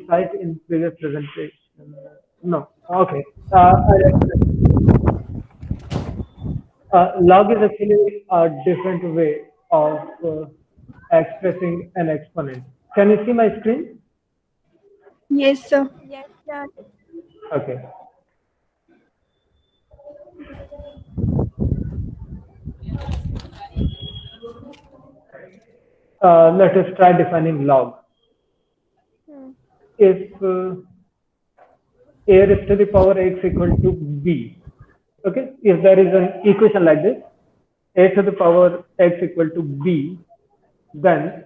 cite in previous presentation? No. Okay. Log is actually a different way of expressing an exponent. Can you see my screen? Yes, sir. Yes, sir. Okay. Let us try defining log. Hmm. If a raised to the power x equal to b, okay, if there is an equation like this, a to the power x equal to b, then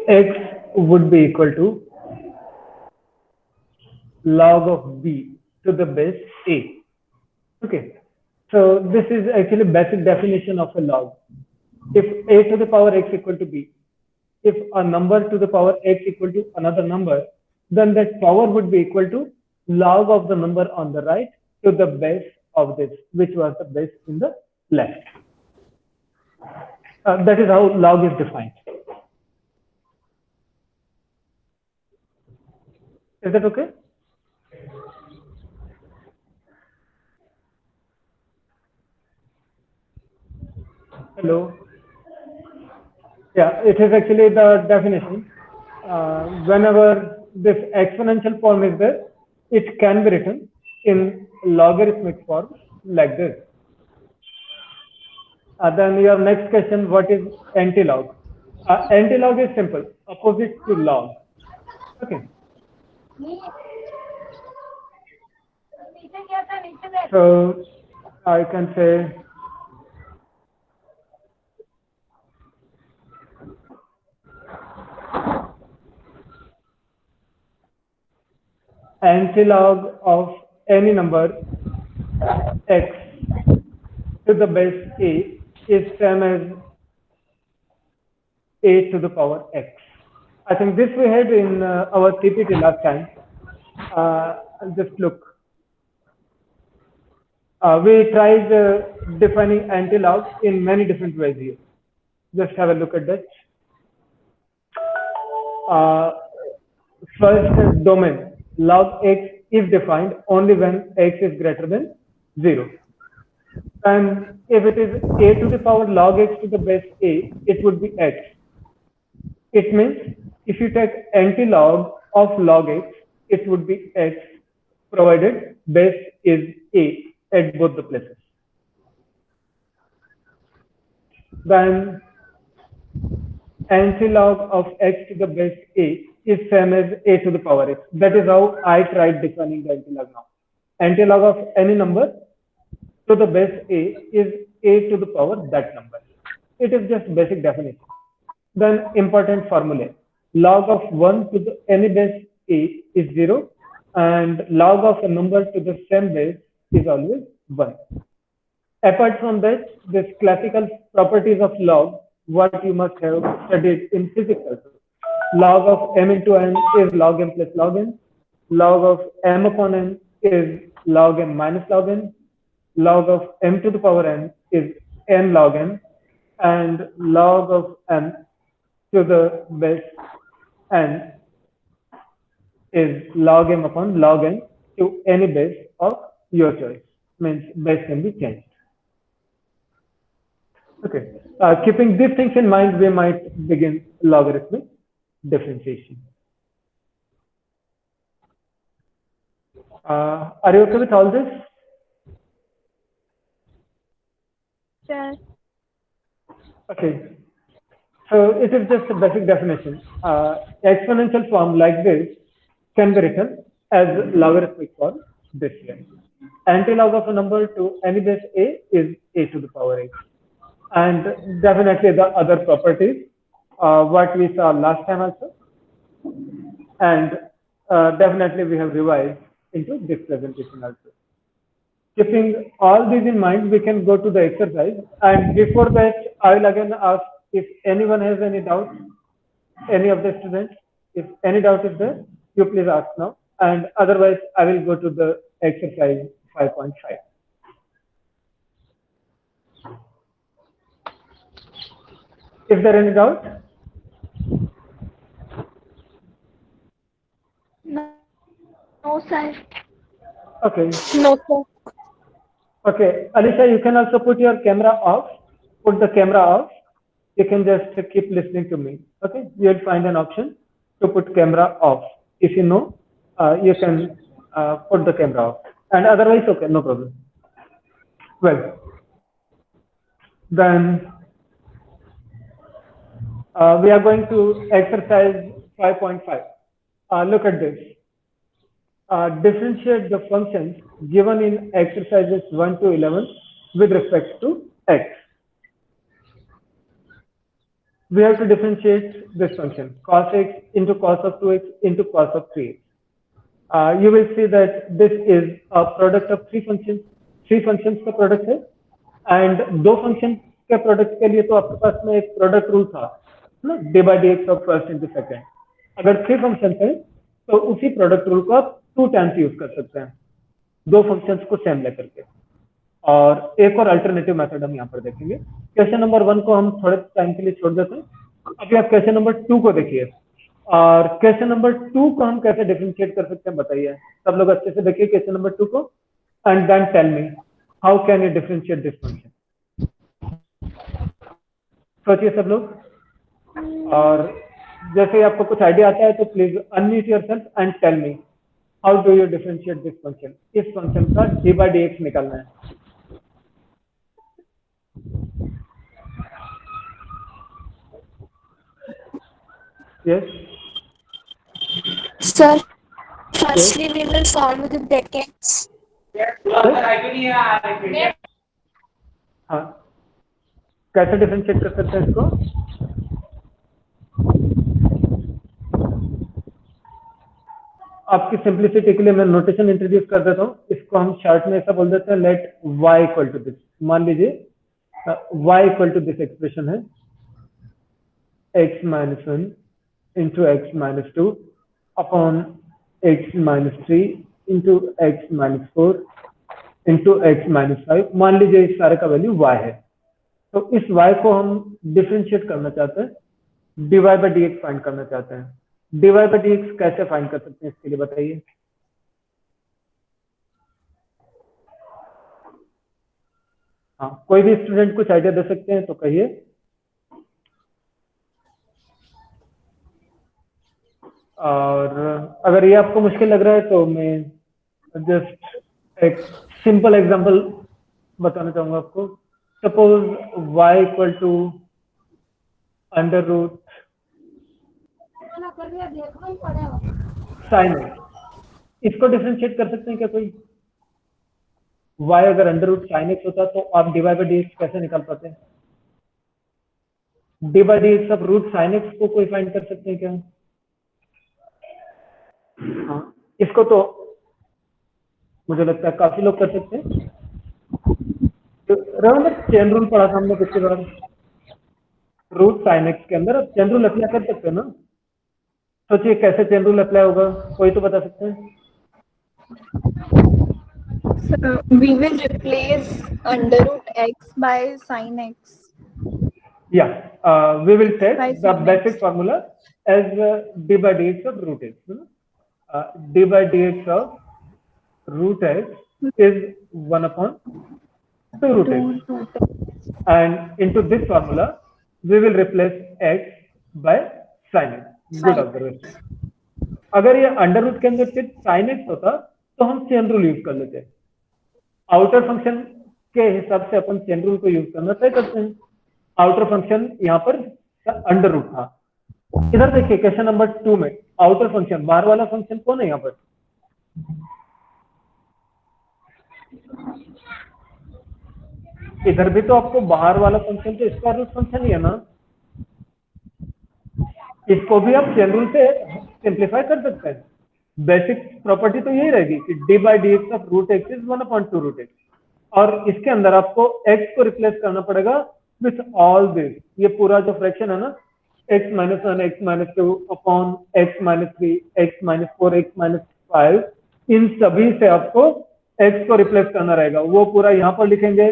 x would be equal to log of b to the base a. Okay, so this is actually basic definition of a log. If a to the power x equal to b, if a number to the power x equal to another number, then that power would be equal to log of the number on the right to the base of this, which was the base in the left. That is how log is defined. Is that okay? Hello. Yeah, it is actually the definition. Whenever this exponential form is there, it can be written in logarithmic form like this. Then your next question, what is antilog? Antilog is simple, opposite to log. Okay. So I can say antilog of any number x to the base a is same as a to the power x. I think this we had in our TPT last time. Just look. We tried defining antilog in many different ways here. Just have a look at that. Uh, First domain, log x is defined only when x is greater than 0. And if it is a to the power log x to the base a, it would be x. It means if you take antilog of log x, it would be x, provided base is a at both the places. Then antilog of x to the base a is same as a to the power x. That is how I tried defining the antilog now. Antilog of any number to the base a is a to the power that number. It is just basic definition. Then important formula. Log of 1 to the any base a is 0 and log of a number to the same base is always 1. Apart from that, this classical properties of log, what you must have studied in physics also. Log of m into n is log m plus log n. Log of m upon n is log m minus log n. Log of m to the power n is n log n. And log of n to the base n is log m upon log n to any base of your choice. Means base can be changed. Okay. Keeping these things in mind, we might begin logarithmic differentiation. Are you okay with all this? Sir. Okay. So it is just a basic definition. Exponential form like this can be written as logarithmic form this way. Antilog of a number to any base a is a to the power x. And definitely the other properties, what we saw last time also. And definitely we have revised into this presentation also. Keeping all these in mind, we can go to the exercise. And before that, I will again ask if anyone has any doubt, any of the students, if any doubt is there, you please ask now. And otherwise, I will go to the exercise 5.5. Is there any doubt? No. No, sir. Okay. No, sir. Okay, Alisha, you can also put your camera off. Put the camera off. You can just keep listening to me. Okay, you'll find an option to put camera off. If you know, you can put the camera off. And otherwise, okay, no problem. Well, then we are going to exercise 5.5. Look at this. Differentiate the functions given in exercises 1 to 11 with respect to x. We have to differentiate this function cos x into cos of 2x into cos of 3x. You will see that this is a product of three functions का product है, and दो functions के product के लिए तो आपके पास में एक product rule था ना, d by dx of first into second. अगर three functions हैं तो उसी product rule को आप 2 times यूज कर सकते हैं, दो functions को सेम लेकर के. और एक और अल्टरनेटिव मेथड हम यहाँ पर देखेंगे. क्वेश्चन नंबर 1 को हम थोड़े टाइम के लिए छोड़ देते हैं. अभी आप क्वेश्चन नंबर 2 को देखिए, और क्वेश्चन नंबर 2 को हम कैसे डिफरेंशिएट कर सकते हैं बताइए. सब लोग अच्छे से देखिए क्वेश्चन नंबर 2 को, and then tell me how can you differentiate this function. सोचिए सब लोग, और जैसे ही आपको कुछ आइडिया आता है तो please unmute yourself and tell me how do you differentiate this function. इस फंक्शन का डी बाई डी एक्स निकालना है. Yes. Sir, firstly we will solve the brackets. हाँ, कैसे डिफरेंशिएट कर सकते हैं इसको. आपकी सिंप्लिसिटी के लिए मैं नोटेशन इंट्रोड्यूस कर देता हूँ. इसको हम शॉर्ट में ऐसा बोल देते हैं, let y equal to this. मान लीजिए y equal to this expression है x minus 1 into x minus 2 upon x minus 3 into x minus 4 into x minus 5. मान लीजिए इस सारे का वैल्यू y है, तो इस y को हम डिफरेंशिएट करना चाहते हैं, dy by dx फाइंड करना चाहते हैं. dy by dx कैसे फाइंड कर सकते हैं इसके लिए बताइए. हाँ, कोई भी स्टूडेंट कुछ आइडिया दे सकते हैं तो कहिए. और अगर ये आपको मुश्किल लग रहा है तो मैं जस्ट एक सिंपल एग्जांपल बताना चाहूंगा आपको. Suppose y equal to under root sine x. इसको डिफरेंशिएट कर सकते हैं क्या कोई. y अगर अंडर रूट साइन एक्स होता तो आप डी बाई डी एक्स कैसे निकाल पाते हैं. D by d x of root sine x को कोई फाइंड कर सकते हैं क्या. हाँ, इसको तो मुझे लगता है काफी लोग कर सकते हैं. तो रिमेंबर चेन रूल पढ़ा था हमने पिछली बार. रूट साइन एक्स के अंदर आप चेन रूल अप्लाई कर सकते हैं ना. सोचिए कैसे चेन रूल अप्लाई होगा, कोई तो बता सकते हैं. So, we will replace under root x by sin x. Yeah, we will take By the sin basic x. formula as d by dx of root x. D by dx of root x is 1 upon 2 root x, and into this formula we will replace x by sin x. Good observation. अगर ये under root के अंदर सिर्फ sin x होता तो हम chain rule use कर लेते. आउटर फंक्शन के हिसाब से अपन चेन रूल को यूज करना तय करते हैं. आउटर फंक्शन यहाँ पर अंडर रूट था. इधर देखिए क्वेश्चन नंबर 2 में आउटर फंक्शन, बाहर वाला फंक्शन कौन है यहाँ पर. इधर भी तो आपको बाहर वाला फंक्शन तो स्क्वायर रूट फंक्शन ही है ना. इसको भी आप चेन रूल से सिंप्लीफाई कर सकते हैं. बेसिक प्रॉपर्टी तो यही रहेगी कि d by d x of root x is 1 upon 2 root x, और इसके अंदर आपको x को रिप्लेस करना पड़ेगा विथ ऑल दिस. ये पूरा जो फ्रैक्शन है ना, x minus 1 x minus 2 upon x minus 3 x minus 4 x minus 5, इन सभी से आपको x को रिप्लेस करना रहेगा. वो पूरा यहाँ पर लिखेंगे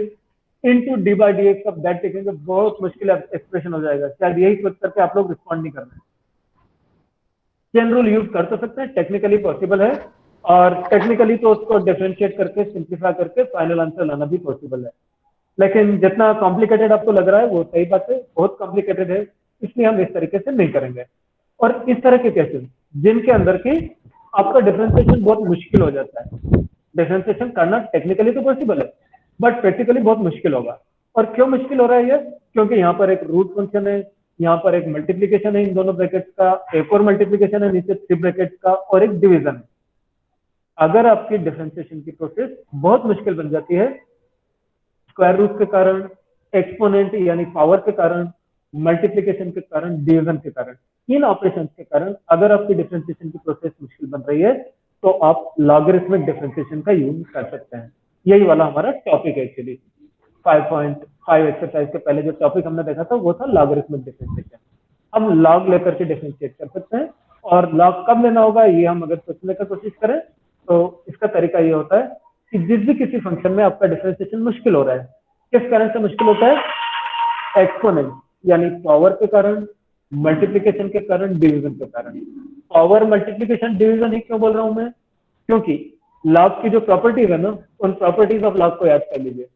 into D by d x of that लिखेंगे, बहुत मुश्किल एक्सप्रेशन हो जाएगा, शायद यही सोच करके आप लोग रिस्पॉन्ड नहीं कर रहे हैं। चेन रूल यूज कर तो सकते हैं, टेक्निकली पॉसिबल है, और टेक्निकली तो उसको डिफरेंशिएट करके सिंप्लीफाई करके फाइनल आंसर लाना भी पॉसिबल है, लेकिन जितना कॉम्प्लिकेटेड आपको लग रहा है वो सही बात है, बहुत कॉम्प्लिकेटेड है, इसलिए हम इस तरीके से नहीं करेंगे। और इस तरह के केसेस जिनके अंदर की आपका डिफरेंशिएशन बहुत मुश्किल हो जाता है, डिफरेंशिएशन करना टेक्निकली तो पॉसिबल है बट प्रैक्टिकली बहुत मुश्किल होगा। और क्यों मुश्किल हो रहा है ये? क्योंकि यहाँ पर एक रूट फंक्शन है, यहाँ पर एक मल्टीप्लीकेशन है इन दोनों ब्रैकेट्स का, एक और मल्टीप्लीकेशन है नीचे 3 ब्रैकेट्स का, और एक डिवीजन है। अगर आपकी डिफरेंशिएशन की प्रोसेस बहुत मुश्किल बन जाती है स्क्वायर रूट के कारण, एक्सपोनेंट यानी पावर के कारण, मल्टीप्लीकेशन के कारण, डिवीजन के कारण, इन ऑपरेशंस के कारण अगर आपकी डिफरेंशिएशन की प्रोसेस मुश्किल बन रही है तो आप लॉगरिथमिक डिफरेंशिएशन का यूज कर सकते हैं। यही वाला हमारा टॉपिक है एक्चुअली। 5.5 एक्सरसाइज के पहले जो टॉपिक हमने देखा था वो था लॉगरिथमिक डिफरेंशिएशन। हम लॉग लेकर के डिफरेंशिएट कर सकते हैं, और लॉग कब लेना होगा ये हम अगर सोचने का कोशिश करें तो इसका तरीका ये होता है कि जिस भी किसी फंक्शन में आपका डिफरेंशिएशन मुश्किल हो रहा है, किस कारण से मुश्किल होता है? एक्सपोनेंट यानी पावर के कारण, मल्टीप्लीकेशन के कारण, डिवीजन के कारण। पावर, मल्टीप्लीकेशन, डिवीजन ही क्यों बोल रहा हूं मैं? क्योंकि लॉग की जो प्रॉपर्टीज है ना, उन प्रॉपर्टीज ऑफ लॉग को याद कर लीजिए।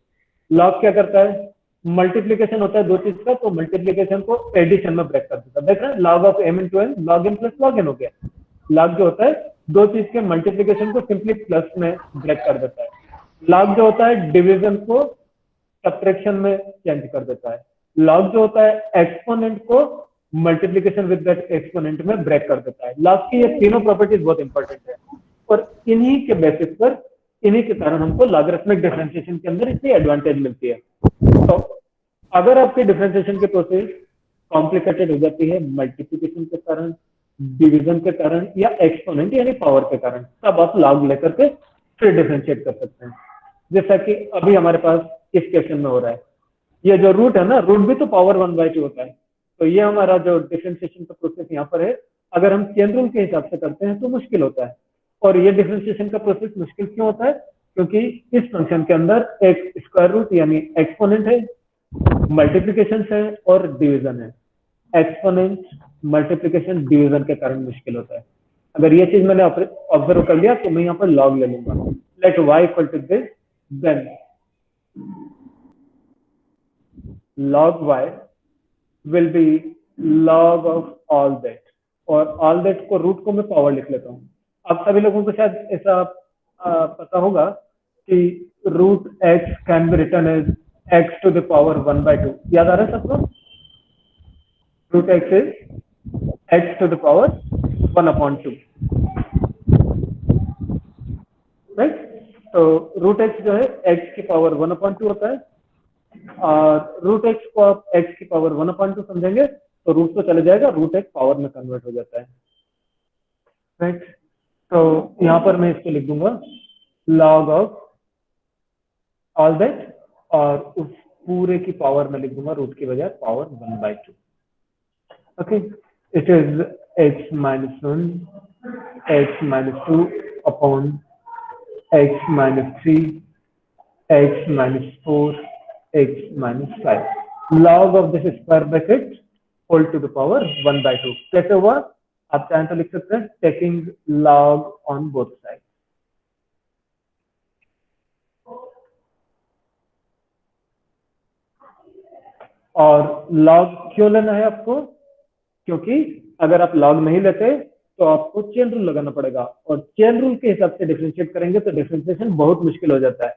लॉग क्या करता है? मल्टीप्लीकेशन होता है दो चीज का, तो मल्टीप्लीकेशन को एडिशन में ब्रेक कर देता है। देख रहे हैं, log of m into n, log m plus log n हो गया। लॉग जो होता है दो चीज के मल्टीप्लीकेशन को सिंपली प्लस में ब्रेक कर देता है। लॉग जो होता है डिवीजन को सब्ट्रैक्शन में चेंज कर देता है। लॉग जो होता है एक्सपोनेंट को मल्टीप्लीकेशन विद दैट एक्सपोनेंट में ब्रेक कर देता है। लॉग की ये तीनों प्रॉपर्टीज बहुत इंपॉर्टेंट है, और इन्हीं के बेसिस पर, इन्हीं के कारण हमको लॉगरिथमिक डिफरेंशिएशन के अंदर इतनी एडवांटेज मिलती है। तो अगर आपकी डिफरेंशिएशन की प्रोसेस कॉम्प्लिकेटेड हो जाती है मल्टीप्लिकेशन के कारण, डिवीजन के कारण, या एक्सपोनेंट यानी पावर के कारण, तब आप लॉग लेकर के फिर डिफरेंशिएट कर सकते हैं, जैसा कि अभी हमारे पास इस क्वेश्चन में हो रहा है। ये जो रूट है ना, रूट भी तो पावर 1/2 होता है। तो ये हमारा जो डिफरेंशिएशन का प्रोसेस यहाँ पर है, अगर हम चेन रूल के हिसाब से करते हैं तो मुश्किल होता है। और ये डिफरेंशिएशन का प्रोसेस मुश्किल क्यों होता है? क्योंकि इस फंक्शन के अंदर एक स्क्वायर रूट यानी एक्सपोनेंट है, मल्टीप्लीकेशन है और डिवीजन है। एक्सपोनेंट, मल्टीप्लीकेशन, डिवीजन के कारण मुश्किल होता है। अगर ये चीज मैंने ऑब्जर्व कर लिया तो मैं यहाँ पर लॉग ले लूंगा। Let y equal to this, then log y will be log of all that, और all that को रूट को मैं पावर लिख लेता हूँ। अब सभी लोगों को शायद ऐसा पता होगा कि root x can be written as x to the power 1/2। याद आ रहा है सबको? Root x is x to the power 1/2, right? तो रूट x जो है x की पावर 1/2 होता है, और रूट एक्स को आप एक्स की पावर 1/2 समझेंगे तो रूट तो चले जाएगा, रूट एक्स पावर में कन्वर्ट हो जाता है, राइट? तो यहाँ पर मैं इसको लिख दूंगा लॉग ऑफ ऑल दैट, और उस पूरे की पावर में लिख दूंगा रूट की बजाय power 1/2। Okay, it is x minus 1, x minus 2 upon x minus 3, x minus 4, x minus 5, log of this square bracket whole to the power 1/2। कैसे हुआ? आप चाहें तो लिख सकते हैं taking log on both sides। और log क्यों लेना है आपको? क्योंकि अगर आप log नहीं लेते तो आपको चेन रूल लगाना पड़ेगा, और चेन रूल के हिसाब से डिफरेंशिएट करेंगे तो डिफरेंशिएशन बहुत मुश्किल हो जाता है।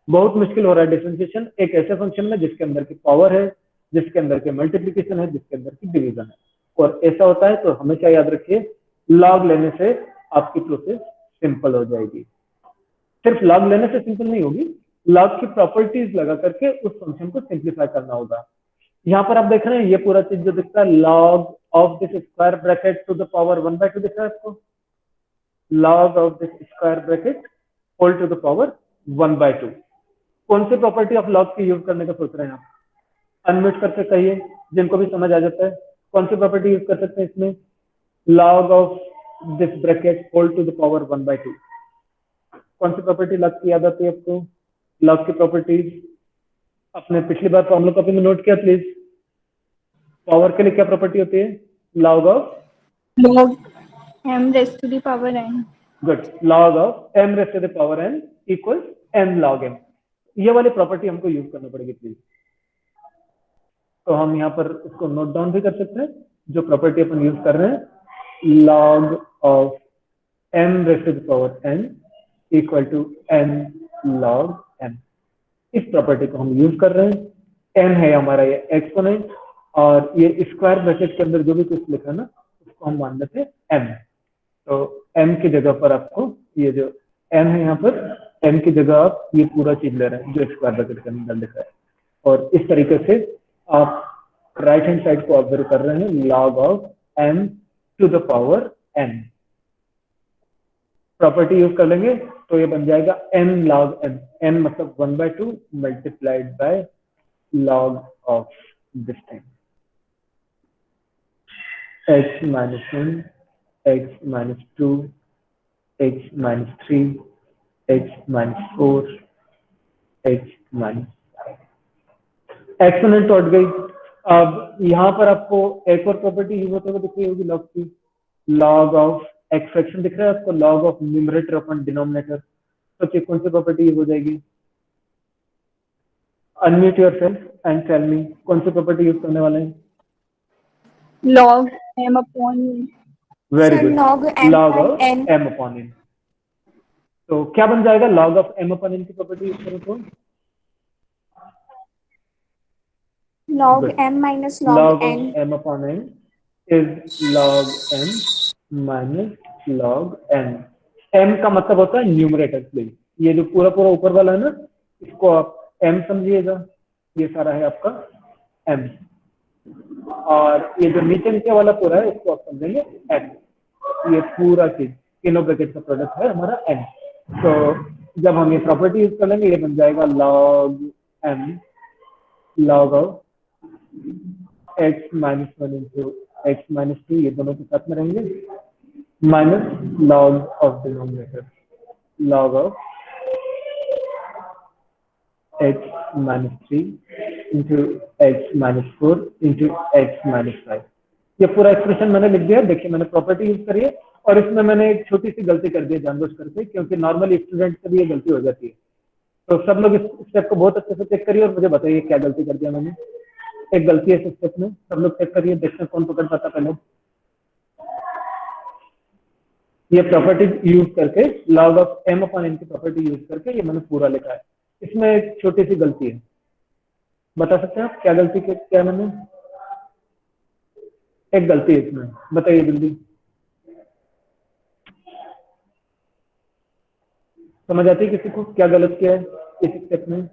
बहुत मुश्किल हो रहा है डिफरेंशिएशन एक ऐसे फंक्शन में जिसके अंदर की पावर है, जिसके अंदर के मल्टीप्लीकेशन है, जिसके अंदर की डिवीजन है। और ऐसा होता है तो हमेशा याद रखिए लॉग लेने से आपकी प्रोसेस सिंपल हो जाएगी। सिर्फ लॉग लेने से सिंपल नहीं होगी, लॉग की प्रॉपर्टीज लगा करके उस फंक्शन को सिंप्लीफाई करना होगा। यहाँ पर आप देख रहे हैं ये पूरा चीज जो दिखता है log of this square bracket to the power 1/2 दिख रहा है आपको, log of this square bracket whole to the power 1/2। कौन सी प्रॉपर्टी ऑफ लॉग की यूज करने का सोच रहे हैं आप? अनम्यूट करके कहिए, जिनको भी समझ आ जाता है कौन सी प्रॉपर्टी यूज कर सकते हैं इसमें? Log of this bracket whole to the power 1/2। कौन सी प्रॉपर्टी लॉग की याद आती है आपको? लॉग की प्रॉपर्टीज अपने पिछली बार फॉर्मूला कॉपी में नोट किया प्लीज। पावर के लिए क्या प्रॉपर्टी होती है? Log of log m raised to the power n. Good, log of m raised to the power n equal n log m। ये वाली प्रॉपर्टी हमको यूज करना पड़ेगी प्लीज। तो हम यहाँ पर इसको नोट डाउन भी कर सकते हैं। जो प्रॉपर्टी अपन यूज कर रहे हैं, log of m raised to the power n equal to n log m। इस प्रॉपर्टी को हम यूज कर रहे हैं। n है हमारा ये एक्सपोनेंट, और ये स्क्वायर ब्रैकेट के अंदर जो भी कुछ लिखा ना उसको हम मान लेते हैं m। तो m की जगह पर आपको ये जो n है यहाँ पर, m की जगह आप ये पूरा चीज ले रहे हैं जो स्क्वायर ब्रैकेट के अंदर लिखा है। और इस तरीके से आप राइट हैंड साइड को ऑब्जर्व कर रहे हैं, log of m to the power n। Property use कर लेंगे तो ये बन जाएगा n log m। n मतलब 1/2 multiplied by log of this thing, x minus 1, x minus 2, x minus 3, x minus 4, x minus 5। Exponent तो हट गई। अब यहाँ पर आपको एक और प्रॉपर्टी यूज होते हुए दिख रही होगी लॉग की, लॉग ऑफ एक्स फ्रैक्शन दिख रहा है आपको, log of numerator upon denominator. तो कौन सी प्रॉपर्टी यूज हो जाएगी? Unmute yourself and tell me कौन सी प्रॉपर्टी यूज करने वाले हैं? Log m upon very Sir, good, log m log by of n. m upon n। तो क्या बन जाएगा log of m upon n की प्रॉपर्टी यूज करें तो? Log Good. m minus log Log n. of m upon n is log m minus log n। m का मतलब होता है न्यूमरेटर प्लीज। ये जो पूरा पूरा ऊपर वाला है ना, इसको आप m समझिएगा, ये सारा है आपका m। और ये जो नीचे नीचे वाला पूरा है इसको आप समझेंगे n। ये पूरा चीज तीनों ब्रैकेट का प्रोडक्ट है हमारा n। तो जब हम ये प्रॉपर्टी यूज कर लेंगे, ये बन जाएगा log m log of x minus 1 into x minus 2, ये दोनों के साथ में रहेंगे, minus log of denominator log of x minus 3 into x minus 4 into x minus 5। ये पूरा एक्सप्रेशन मैंने लिख दिया। देखिए मैंने प्रॉपर्टी यूज करी है, और इसमें मैंने एक छोटी सी गलती कर दी है जानबूझ करके, क्योंकि नॉर्मली स्टूडेंट से भी ये गलती हो जाती है। तो सब लोग इस स्टेप को बहुत अच्छे से चेक करिए और मुझे बताइए क्या गलती कर दिया मैंने। एक गलती है इस स्टेप में, सब लोग चेक करिए, देखते हैं कौन पकड़ पाता पहले। ये प्रॉपर्टी यूज करके log of m upon n की प्रॉपर्टी यूज करके ये मैंने पूरा लिखा है। इसमें एक छोटी सी गलती है, बता सकते हैं आप क्या गलती क्या मैंने? एक गलती है इसमें, बताइए जल्दी। समझ आती है किसी को क्या गलत किया है इस स्टेप में?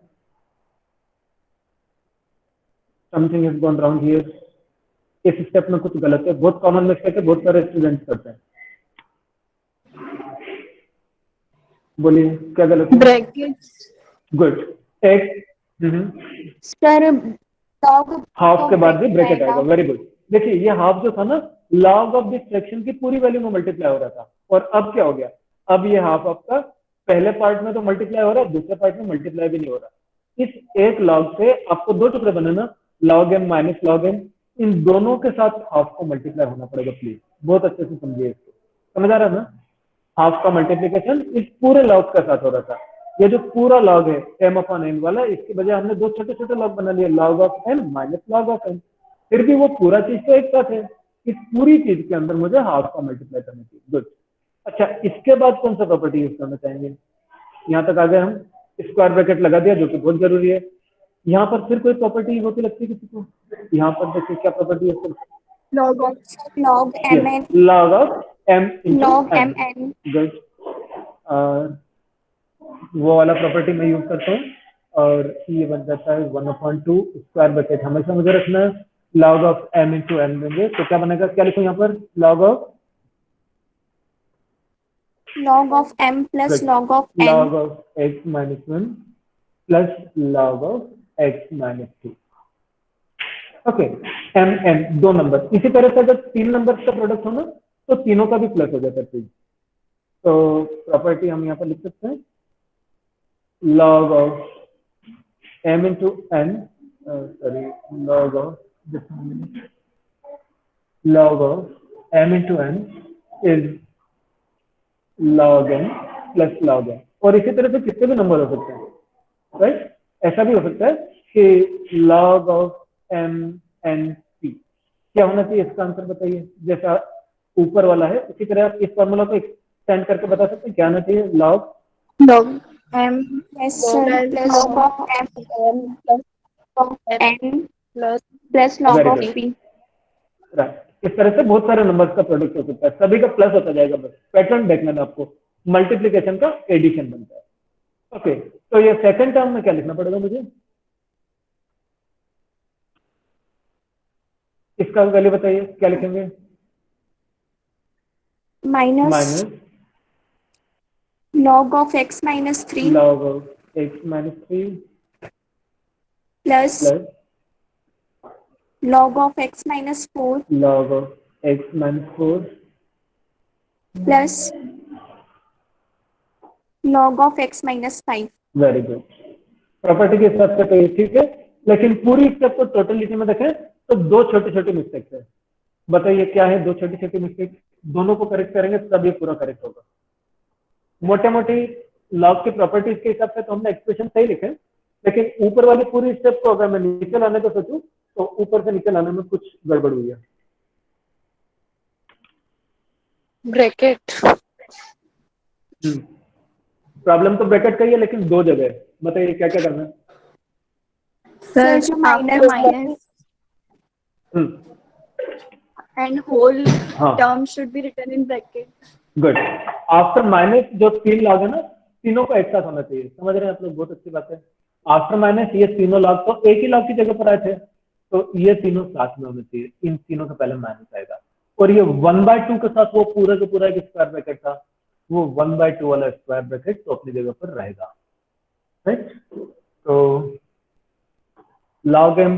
Something has gone wrong here. इस स्टेप में कुछ गलत है, बहुत कॉमन मिस्टेक है, बहुत सारे स्टूडेंट्स करते हैं। बोलिए क्या गलत है? brackets. गुड। एक Sir, log हाफ के बाद भी ब्रैकेट आएगा। आएगा। Very good. देखिए ये हाफ जो था ना, log ऑफ दिस फ्रैक्शन की पूरी वैल्यू में मल्टीप्लाई हो रहा था, और अब क्या हो गया? अब ये हाफ आपका पहले पार्ट में तो मल्टीप्लाई हो रहा है, दूसरे पार्ट में मल्टीप्लाई भी नहीं हो रहा। इस एक log से आपको दो टुकड़े बनाना, log m minus log m, इन दोनों के साथ हाफ को मल्टीप्लाई होना पड़ेगा प्लीज। बहुत अच्छे से समझिए इसको, समझ आ रहा है ना? हाफ का मल्टीप्लीकेशन इस पूरे लॉग के साथ हो रहा था। ये जो पूरा लॉग है m अपॉन n वाला, इसके बजाय हमने दो छोटे छोटे लॉग बना लिए, log of n minus log of n। फिर भी वो पूरा चीज तो एक साथ है, इस पूरी चीज के अंदर मुझे हाफ का मल्टीप्लाई करना चाहिए। गुड। अच्छा, इसके बाद कौन सा प्रॉपर्टी यूज करना चाहेंगे? यहाँ तक आ गए हम, स्क्वायर ब्रैकेट लगा दिया जो कि बहुत जरूरी है। यहाँ पर फिर कोई प्रॉपर्टी होती लगती है किसी को? यहाँ पर देखिए क्या प्रॉपर्टी है? Log of log mn. log of m Log into n। mn. Good. वो वाला प्रॉपर्टी मैं यूज करता हूँ, और ये बन जाता है 1/2 स्क्वायर ब्रैकेट हमेशा मुझे रखना है, log of m into n देंगे तो क्या बनेगा? क्या लिखूं यहाँ पर? log of m plus log of n. log of x minus 1 plus log of x minus 2। Okay, m n दो नंबर। इसी तरह से अगर तीन नंबर का प्रोडक्ट हो ना, तो तीनों का भी प्लस हो जाता है। तो प्रॉपर्टी हम यहाँ पर लिख सकते हैं, log of m into n, sorry, log of, just a minute, log of m into n is log n plus log n। और इसी तरह से कितने भी नंबर हो सकते हैं, राइट? ऐसा भी हो सकता है कि log of m n p। क्या होना चाहिए इसका आंसर बताइए? जैसा ऊपर वाला है उसी तरह आप इस फॉर्मूला को एक्सटेंड करके बता सकते हैं क्या होना चाहिए? log log m Yes, log sir. as Log of m log n plus plus log Very of good. p. Right. इस तरह से बहुत सारे नंबर्स का प्रोडक्ट हो सकता है, सभी का प्लस होता जाएगा, बस पैटर्न देखना है आपको, मल्टीप्लीकेशन का एडिशन बनता है। ओके, तो ये सेकंड टर्म में क्या लिखना पड़ेगा मुझे? इसका वैल्यू बताइए, क्या लिखेंगे? Minus minus log of x minus 3 log of x minus 3 plus plus log of x minus 4 log of x minus 4 plus log of x minus 5. Very good. Property के हिसाब से तो ये ठीक है, लेकिन पूरी स्टेप को टोटलिटी में देखें तो दो छोटी छोटी मिस्टेक्स है। बताइए क्या है दो छोटी छोटी मिस्टेक्स? दोनों को करेक्ट करेंगे तब ये पूरा करेक्ट होगा। मोटे मोटी लॉग की प्रॉपर्टीज के हिसाब से तो हमने एक्सप्रेशन सही लिखे, लेकिन ऊपर वाली पूरी स्टेप को अगर मैं नीचे लाने को सोचूं तो ऊपर से नीचे लाने में कुछ गड़बड़ हुई है। bracket प्रॉब्लम तो ब्रैकेट का ही है, लेकिन दो जगह है। बताइए क्या क्या करना है? sir जो after minus minus and whole हाँ term should be written in bracket. Good. After minus जो तीन लॉग है ना, तीनों को एक साथ होना चाहिए। समझ रहे हैं आप लोग? बहुत अच्छी बात है। आफ्टर माइनस ये तीनों लॉग तो एक ही लॉग की जगह पर आए थे, तो ये तीनों साथ में होने चाहिए। इन तीनों के पहले माइनस आएगा, और ये 1/2 के साथ वो पूरा का पूरा एक स्क्वायर ब्रैकेट था, वो 1/2 वाला स्क्वायर ब्रैकेट तो अपनी जगह पर रहेगा, राइट? तो log m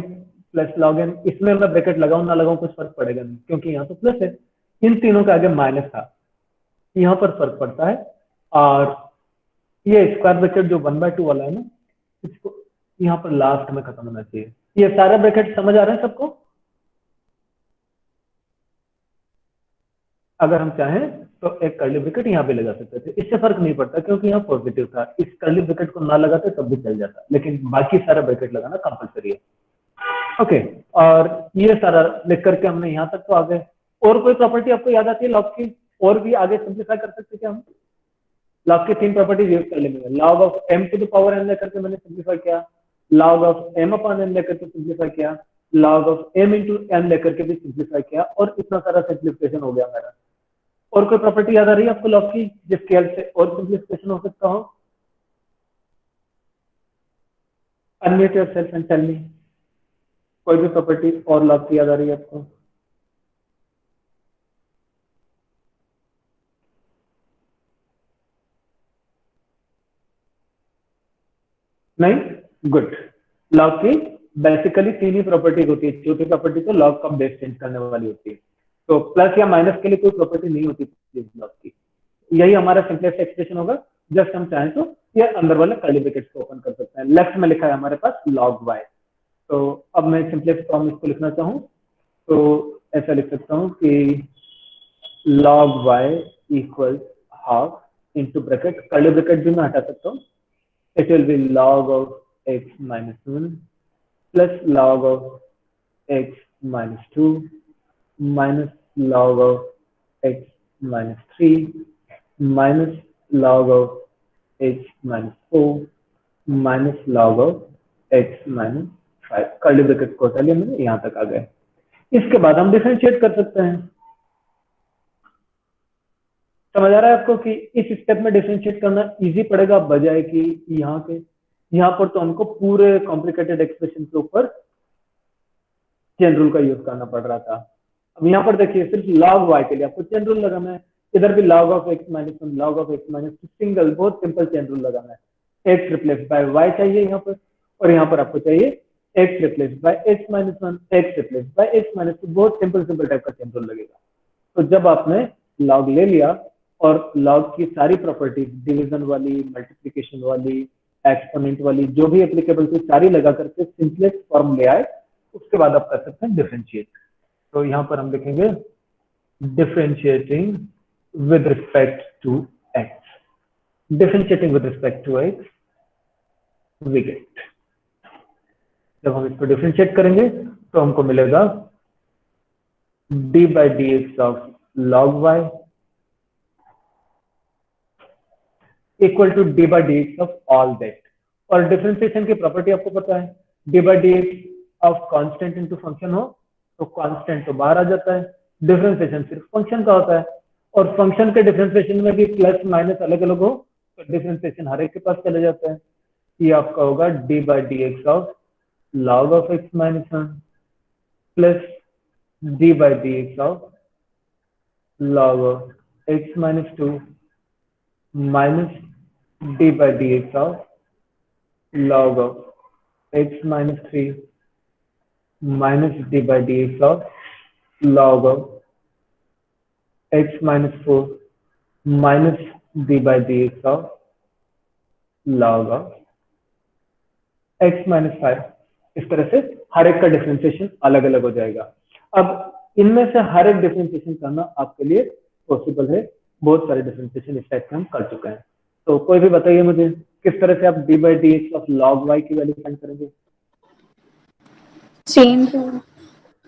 plus log n, इसमें मैं ब्रैकेट लगाऊं ना लगाऊं कुछ फर्क पड़ेगा नहीं, क्योंकि यहाँ तो प्लस है। इन तीनों के आगे माइनस था, यहाँ पर फर्क पड़ता है। और ये स्क्वायर ब्रैकेट जो 1/2 वाला है ना, इसको यहाँ पर लास्ट में खत्म होना चाहिए। ये सारे ब्रैकेट समझ आ रहे हैं सबको? अगर हम चाहें तो एक कर्ली ब्रैकेट यहाँ पे लगा सकते थे, इससे फर्क नहीं पड़ता क्योंकि यहाँ पॉजिटिव था। इस कर्ली ब्रैकेट को ना लगाते तब भी चल जाता, लेकिन बाकी सारा ब्रैकेट लगाना कंपलसरी है। ओके, और ये सारा लिख करके हमने यहाँ तक तो आ गए। और कोई प्रॉपर्टी आपको याद आती है लॉग की? और भी आगे सिंप्लीफाई कर सकते क्या हम? लॉग की तीन प्रॉपर्टीज यूज कर लेंगे। Log of m to the power n लेकर के मैंने सिंप्लीफाई किया, log of m upon n लेकर के सिंप्लीफाई किया, log of m into n लेकर के भी सिंप्लीफाई किया, और इतना सारा सिंप्लीफिकेशन हो गया मेरा। और कोई प्रॉपर्टी याद आ रही है आपको लॉग की जिसकी हेल्प से और सिंप्लीफिकेशन हो सकता हो? Unmute yourself and tell me, कोई भी प्रॉपर्टी और लॉग की याद आ रही है आपको? नहीं? गुड। लॉग की बेसिकली तीन ही प्रॉपर्टीज होती है। चौथी प्रॉपर्टी तो लॉग का बेस चेंज करने वाली होती है, तो प्लस या माइनस के लिए कोई प्रॉपर्टी नहीं होती लॉग की। यही हमारा सिंपलेस्ट एक्सप्रेशन होगा। जस्ट हम चाहें तो ये अंदर वाले कर्ली ब्रैकेट्स को ओपन कर सकते हैं। लेफ्ट में लिखा है हमारे पास log y, तो अब मैं सिंपलेस्ट फॉर्म इसको लिखना चाहूँ तो ऐसा लिख सकता हूँ कि log y equal half into bracket, curly bracket भी मैं हटा सकता हूँ, it will be log of x minus 1 plus log of x minus 2 minus log of x minus 3 minus log of x minus 4 minus log of x minus 5। Curly bracket को हटा लिया मैंने, यहाँ तक आ गए। इसके बाद हम डिफरेंशिएट कर सकते हैं। समझ आ रहा है आपको कि इस स्टेप में डिफरेंशिएट करना इजी पड़ेगा बजाय कि यहाँ के। यहाँ पर तो हमको पूरे कॉम्प्लिकेटेड एक्सप्रेशन के ऊपर चेन रूल का यूज करना पड़ रहा था। अब यहाँ पर देखिए सिर्फ log y के लिए आपको चेन रूल लगाना है। इधर भी log of x minus 1 log of x minus 2 single बहुत सिंपल चेन रूल लगाना है। x रिप्लेस बाय y चाहिए यहाँ पर, और यहाँ पर आपको चाहिए x replace bye x minus 1 x replace bye x minus 2। बहुत सिंपल सिंपल टाइप का चेन रूल लगेगा। तो जब आपने log ले लिया और log की सारी प्रॉपर्टीज डिवीजन वाली, मल्टीप्लिकेशन वाली, एक्सपोनेंट वाली जो भी एप्लीकेबल थी सारी लगा करके सिंपलेस्ट फॉर्म ले आए, उसके बाद आप कर सकते हैं डिफरेंशिएट। तो यहाँ पर हम लिखेंगे differentiating with respect to x, differentiating with respect to x we get, जब हम इसको डिफरेंशिएट करेंगे तो हमको मिलेगा d by d x of log y equal to d by d x of all that. और डिफरेंशिएशन की प्रॉपर्टी आपको पता है, d by d x of constant into function हो तो कांस्टेंट तो बाहर आ जाता है, डिफरेंशिएशन सिर्फ फंक्शन का होता है, और फंक्शन के डिफरेंशिएशन में भी प्लस माइनस अलग अलग हो तो डिफरेंशिएशन हर एक के पास चले जाता है। ये आपका होगा D by d x of log of x minus 1 plus d by dx of log of x minus 2 minus d by dx of log of x minus 3 minus d by dx of log of x minus 4 minus d by dx of log of x minus 5। इस तरह से हर एक का differentiation अलग अलग हो जाएगा। अब इनमें से हर एक डिफरेंशिएशन करना आपके लिए पॉसिबल है, बहुत सारे डिफरेंशिएशन इस टाइप से हम कर चुके हैं। तो कोई भी बताइए मुझे किस तरह से आप d by d x of log y की वैल्यू फाइंड करेंगे? Chain rule.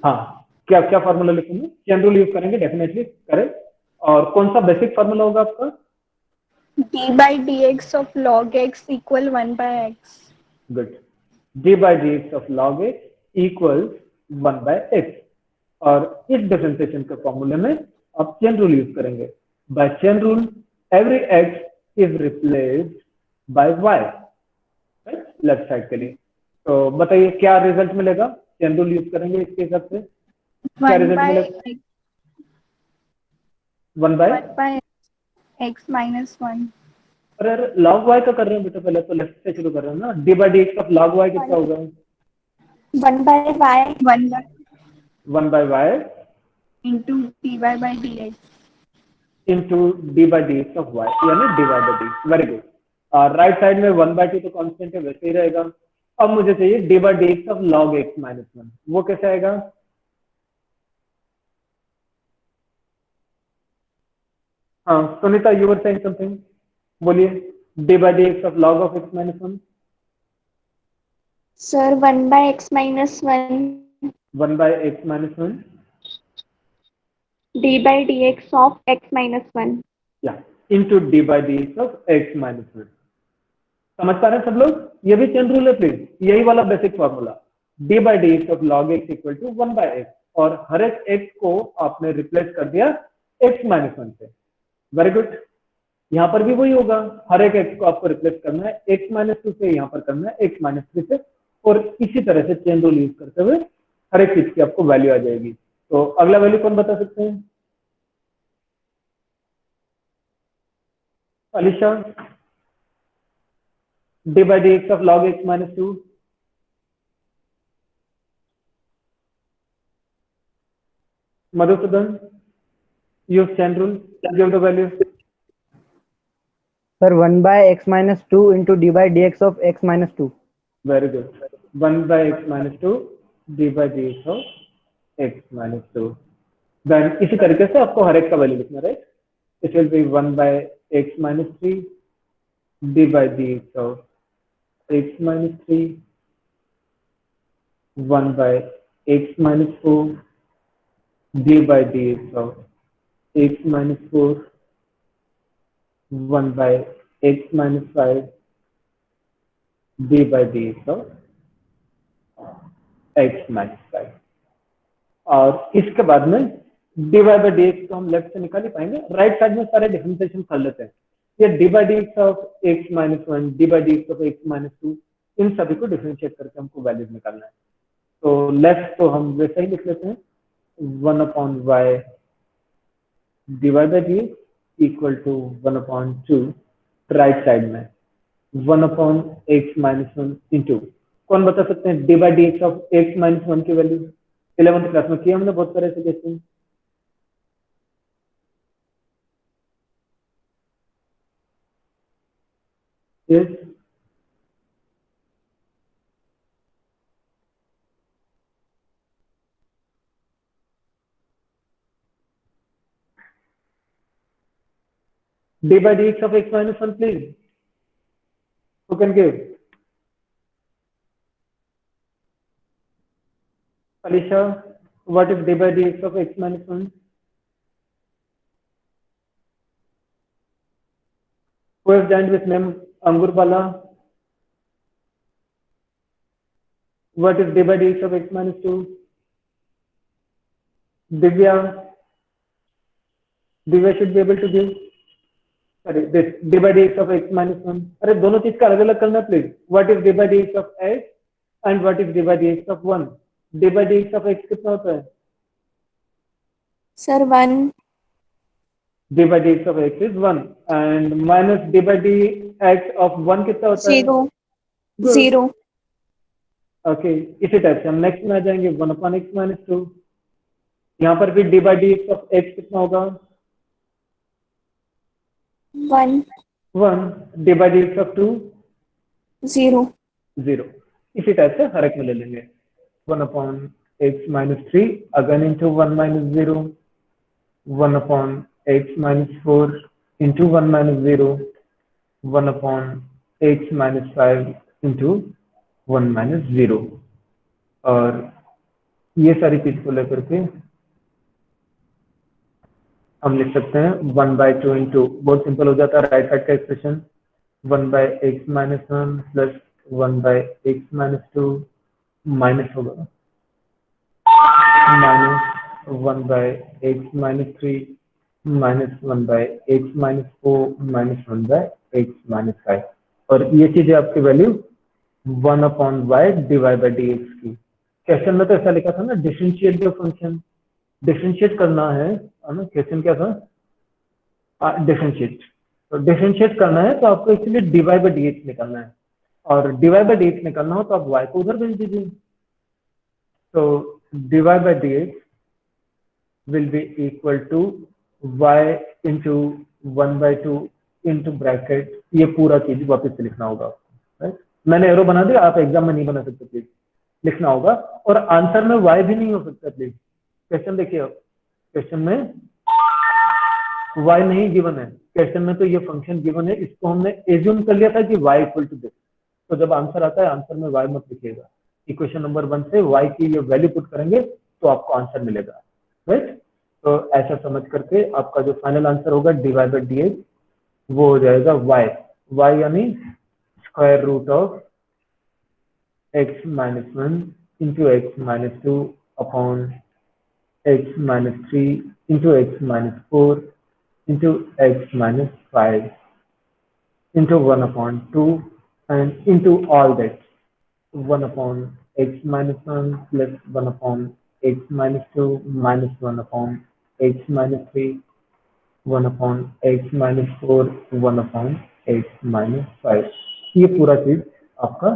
हाँ, क्या क्या फॉर्मूला लिखेंगे? चेन रूल यूज करेंगे, डेफिनेटली करें। और कौन सा बेसिक फॉर्मूला होगा आपका? D by d x of log x equal 1 by x. Good, d by d x of log x equal 1 by x. और इस डिफरेंशिएशन के फॉर्मूले में आप चेन रूल यूज करेंगे। Bye chain rule every x is replaced by y, right, left side के लिए। तो बताइए क्या रिजल्ट मिलेगा? चेन रूल यूज करेंगे इसके हिसाब से क्या 1 रिजल्ट बाय मिलेगा? 1 बाय एक्स माइनस 1। अरे लॉग वाई तो कर रहे हैं बेटा, पहले तो लेफ्ट से शुरू कर रहे हैं ना। D by d x of log y कितना होगा? 1 by y 1 by 1 by y into d y by d x into d by d x of y, यानी divide by d. Very good. और राइट साइड में 1 bye 2 तो constant है, वैसे ही रहेगा। अब मुझे चाहिए d by d x of log x minus 1, वो कैसे आएगा? हाँ Sunita, you were saying something, बोलिए। D by d x of log of x minus 1। sir 1 by x minus 1 1 by x minus 1 d by dx of x minus 1। या into d by d x of x minus 1। समझ पा रहे हैं सब लोग? ये भी चेन रूल है प्लीज, यही वाला basic formula, d by d x of log x equal to 1 by x, और हर एक एक्स को आपने रिप्लेस कर दिया एक्स माइनस 1 से। Very good. यहाँ पर भी वही होगा, हर एक एक्स को आपको रिप्लेस करना है एक्स माइनस 2 से, यहाँ पर करना है एक्स माइनस 3 से, और इसी तरह से चेन रूल यूज करते हुए हर एक चीज की आपको वैल्यू आ जाएगी। तो अगला वैल्यू कौन बता सकते हैं? Alisha, D by d x of log x minus 2। Madhusudan, use chain rule, give the value. Sir, 1 by x minus 2 into d by dx of x minus 2. Very good. 1 by x minus 2 d by dx of x minus 2. Then इसी तरीके से आपको हर एक का value लिखना, right? It will be 1 by x minus 3 d by dx of x minus 3, 1 by x minus 4 d by dx of x minus 4, 1 by x minus 5 d by dx of x minus 5। और इसके बाद में dy by dx को हम left से निकाल ही पाएंगे, right side में सारे डिफरेंशिएशन कर लेते हैं। ये dy by dx of x minus 1, dy by dx of x minus 2, इन सभी को डिफरेंशिएट करके हमको वैल्यूज निकालना है। तो लेफ्ट तो हम वैसे ही लिख लेते हैं, 1 upon y divided by dx equal to 1 upon 2, right side में 1 upon x minus 1 into, कौन बता सकते हैं d by d x of x minus 1 की वैल्यू? 11th क्लास में किया हमने बहुत सारे ऐसे question. yes d by dx of x minus 1, please. Who can give? Alicia, what is d by dx of x minus 1? Who has joined with name Angur Bala? What is d by dx of x minus 2? Divya. Divya should be able to give. Sorry, this d by dx of x minus 1. अरे दोनों चीज का अलग अलग करना please. What is d by dx of x and what is d by dx of 1? d by dx of x कितना होता है? Sir, 1. d by dx of x is 1 and minus d by dx of 1 कितना होता है? 0. Good. 0. Okay, इसी type से हम next में आ जाएंगे 1 upon x minus 2. यहाँ पर भी d by dx of x कितना होगा? 1. 1. d by dx of 2? 0. 0. इसी टाइप से हर एक में ले लेंगे. 1 upon x minus 3 again into 1 minus 0. 1 upon x minus 4 into 1 minus 0. 1 upon x minus 5 into 1 minus 0. और ये सारी चीज को लेकर के हम लिख सकते हैं 1 by 2 into, बहुत सिंपल हो जाता है राइट साइड का expression. 1 by x minus 1 plus 1 by x minus 2 minus होगा minus 1 by x minus 3 minus 1 by x minus 4 minus 1 by x minus 5. और ये चीज है आपकी value 1 upon y divide by dx की. क्वेश्चन में तो ऐसा लिखा था ना, डिफरेंशिएट द फंक्शन. डिफरेंशिएट करना है ना, क्वेश्चन क्या था? डिफरेंशिएट. तो डिफरेंशिएट करना है तो आपको एक्चुअली डिवाइड बाई dx निकालना है, और डिवाइड बाई dx निकालना हो तो आप y को उधर भेज दीजिए. तो divide by dx will be equal to y into 1 by 2 into bracket. ये पूरा चीज वापस से लिखना होगा आपको, राइट? मैंने एरो बना दिया, आप एग्जाम में नहीं बना सकते, प्लीज लिखना होगा. और आंसर में y भी नहीं हो सकता प्लीज. क्वेश्चन देखिए, क्वेश्चन में y नहीं गिवन है. क्वेश्चन में तो ये फंक्शन गिवन है, इसको हमने एज्यूम कर लिया था कि y इक्वल टू दिस. तो जब आंसर आता है आंसर में y मत लिखिएगा. इक्वेशन नंबर 1 से y की ये वैल्यू पुट करेंगे तो आपको आंसर मिलेगा, राइट? तो ऐसा समझ करके आपका जो फाइनल आंसर होगा डिवाइड बाई dx वो हो जाएगा y यानी square root of x minus 1 into x minus 2 upon x minus 3 into x minus 4 into x minus 5 into 1 upon 2 and into all that 1 upon x minus 1 plus 1 upon x minus 2 minus 1 upon x minus 3 1 upon x minus 4 1 upon x minus 5. ये पूरा चीज आपका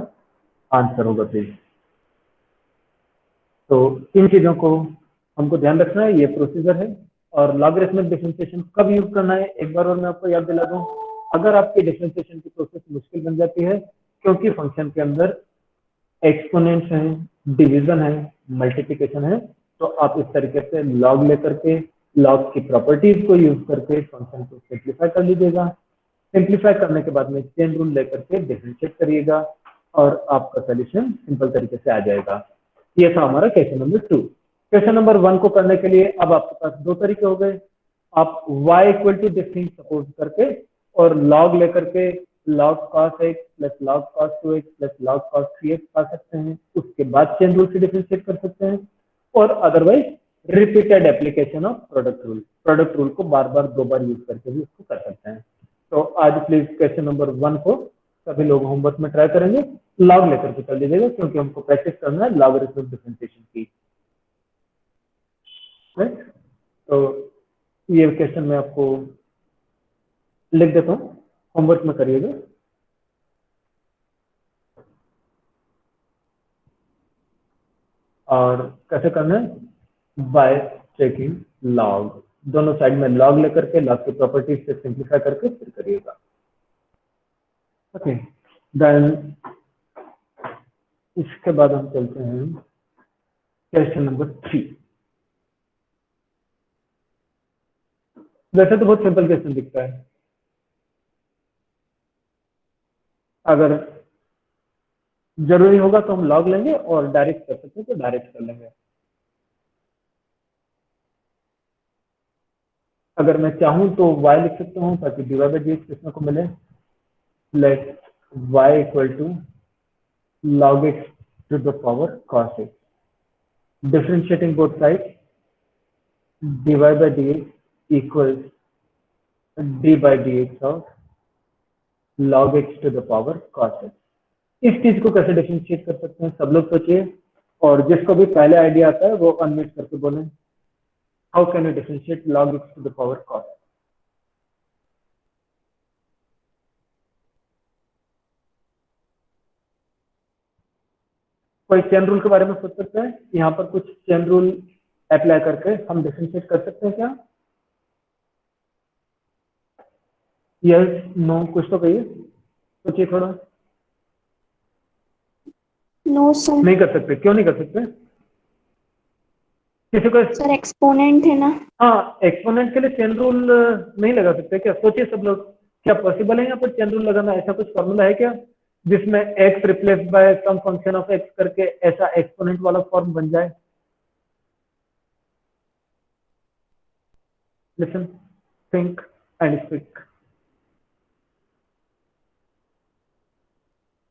answer होगा please. तो इन चीजों को हमको ध्यान रखना है, ये प्रोसीजर है. और लॉगरिथमिक डिफरेंशिएशन कब यूज करना है एक बार और मैं आपको याद दिला दूं. अगर आपकी डिफरेंशिएशन की प्रोसेस मुश्किल बन जाती है क्योंकि फंक्शन के अंदर एक्सपोनेंट्स हैं, डिवीजन है, मल्टीप्लिकेशन है, तो आप इस तरीके से लॉग लेकर के लॉग की प्रॉपर्टीज को यूज करके फंक्शन को सिंप्लीफाई कर लीजिएगा. सिंप्लीफाई करने के बाद में चेन रूल लेकर के डिफरेंशिएट करिएगा और आपका सोल्यूशन सिंपल तरीके से आ जाएगा. ये था हमारा क्वेश्चन नंबर 2. क्वेश्चन नंबर 1 को करने के लिए अब आपके पास दो तरीके हो गए. आप y equal to this thing suppose करके और लॉग लेकर के log cos x plus log cos 2x plus log cos 3x पा सकते हैं. उसके बाद चेन रूल से डिफरेंशिएट कर सकते हैं. और otherwise repeated application of product rule को बार बार 2 बार यूज करके भी उसको कर सकते हैं. तो आज प्लीज क्वेश्चन नंबर 1 को सभी लोग होमवर्क में ट्राई करेंगे, लॉग लेकर के कर लीजिएगा क्योंकि हमको प्रैक्टिस करना है लॉगरिथमिक डिफरेंशिएशन की, राइट? तो ये क्वेश्चन मैं आपको लिख देता हूँ, होमवर्क में करिएगा. और कैसे करना है? Bye checking log. दोनों साइड में लॉग लेकर के लॉग की प्रॉपर्टीज से सिंप्लीफाई करके फिर करिएगा. ओके, देन इसके बाद हम चलते हैं क्वेश्चन नंबर 3. वैसे तो बहुत सिंपल क्वेश्चन दिखता है, अगर जरूरी होगा तो हम लॉग लेंगे और डायरेक्ट कर सकते हैं तो डायरेक्ट कर लेंगे। अगर मैं चाहूं तो y लिख सकता हूं ताकि dy by dx किसमें को मिले। Let y equal to log x to the power cos x, differentiating both sides, dy by dx equals d by dx of log x to the power cos x। इस चीज को कैसे differentiate कर सकते हैं सब लोग सोचिए, और जिसको भी पहले आइडिया आता है वो अनम्यूट करके बोले। How can you differentiate log x to the power cos? कोई चेन रूल के बारे में सोच सकते हैं? यहाँ पर कुछ चेन रूल अप्लाई करके हम डिफरेंशिएट कर सकते हैं क्या? यस नो कुछ तो कहिए, सोचिए थोड़ा। No sir. नहीं कर सकते, क्यों नहीं कर सकते? किसी को सर एक्सपोनेंट है ना। हाँ, एक्सपोनेंट के लिए चेन रूल नहीं लगा सकते क्या? सोचिए सब लोग, क्या पॉसिबल है यहाँ पर चेन रूल लगाना? ऐसा कुछ फॉर्मूला है क्या जिसमें x replace by some function of x करके ऐसा एक्सपोनेंट वाला फॉर्म बन जाए? Listen, think and speak.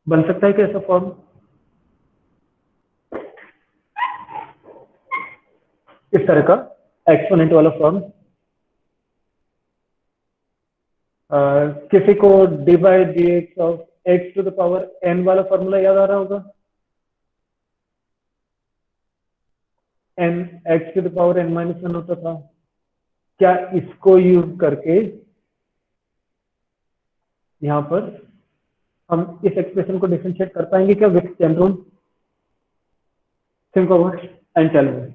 बन सकता है क्या ऐसा फॉर्म? इस तरह का एक्सपोनेंट वाला फॉर्म। किसी को d by d x of x to the power n वाला फॉर्मूला याद आ रहा होगा? N x to the power n minus one होता था। क्या इसको यूज करके यहाँ पर हम इस एक्सप्रेशन को डिफरेंशिएट कर पाएंगे क्या with chain rule? Think over and tell me.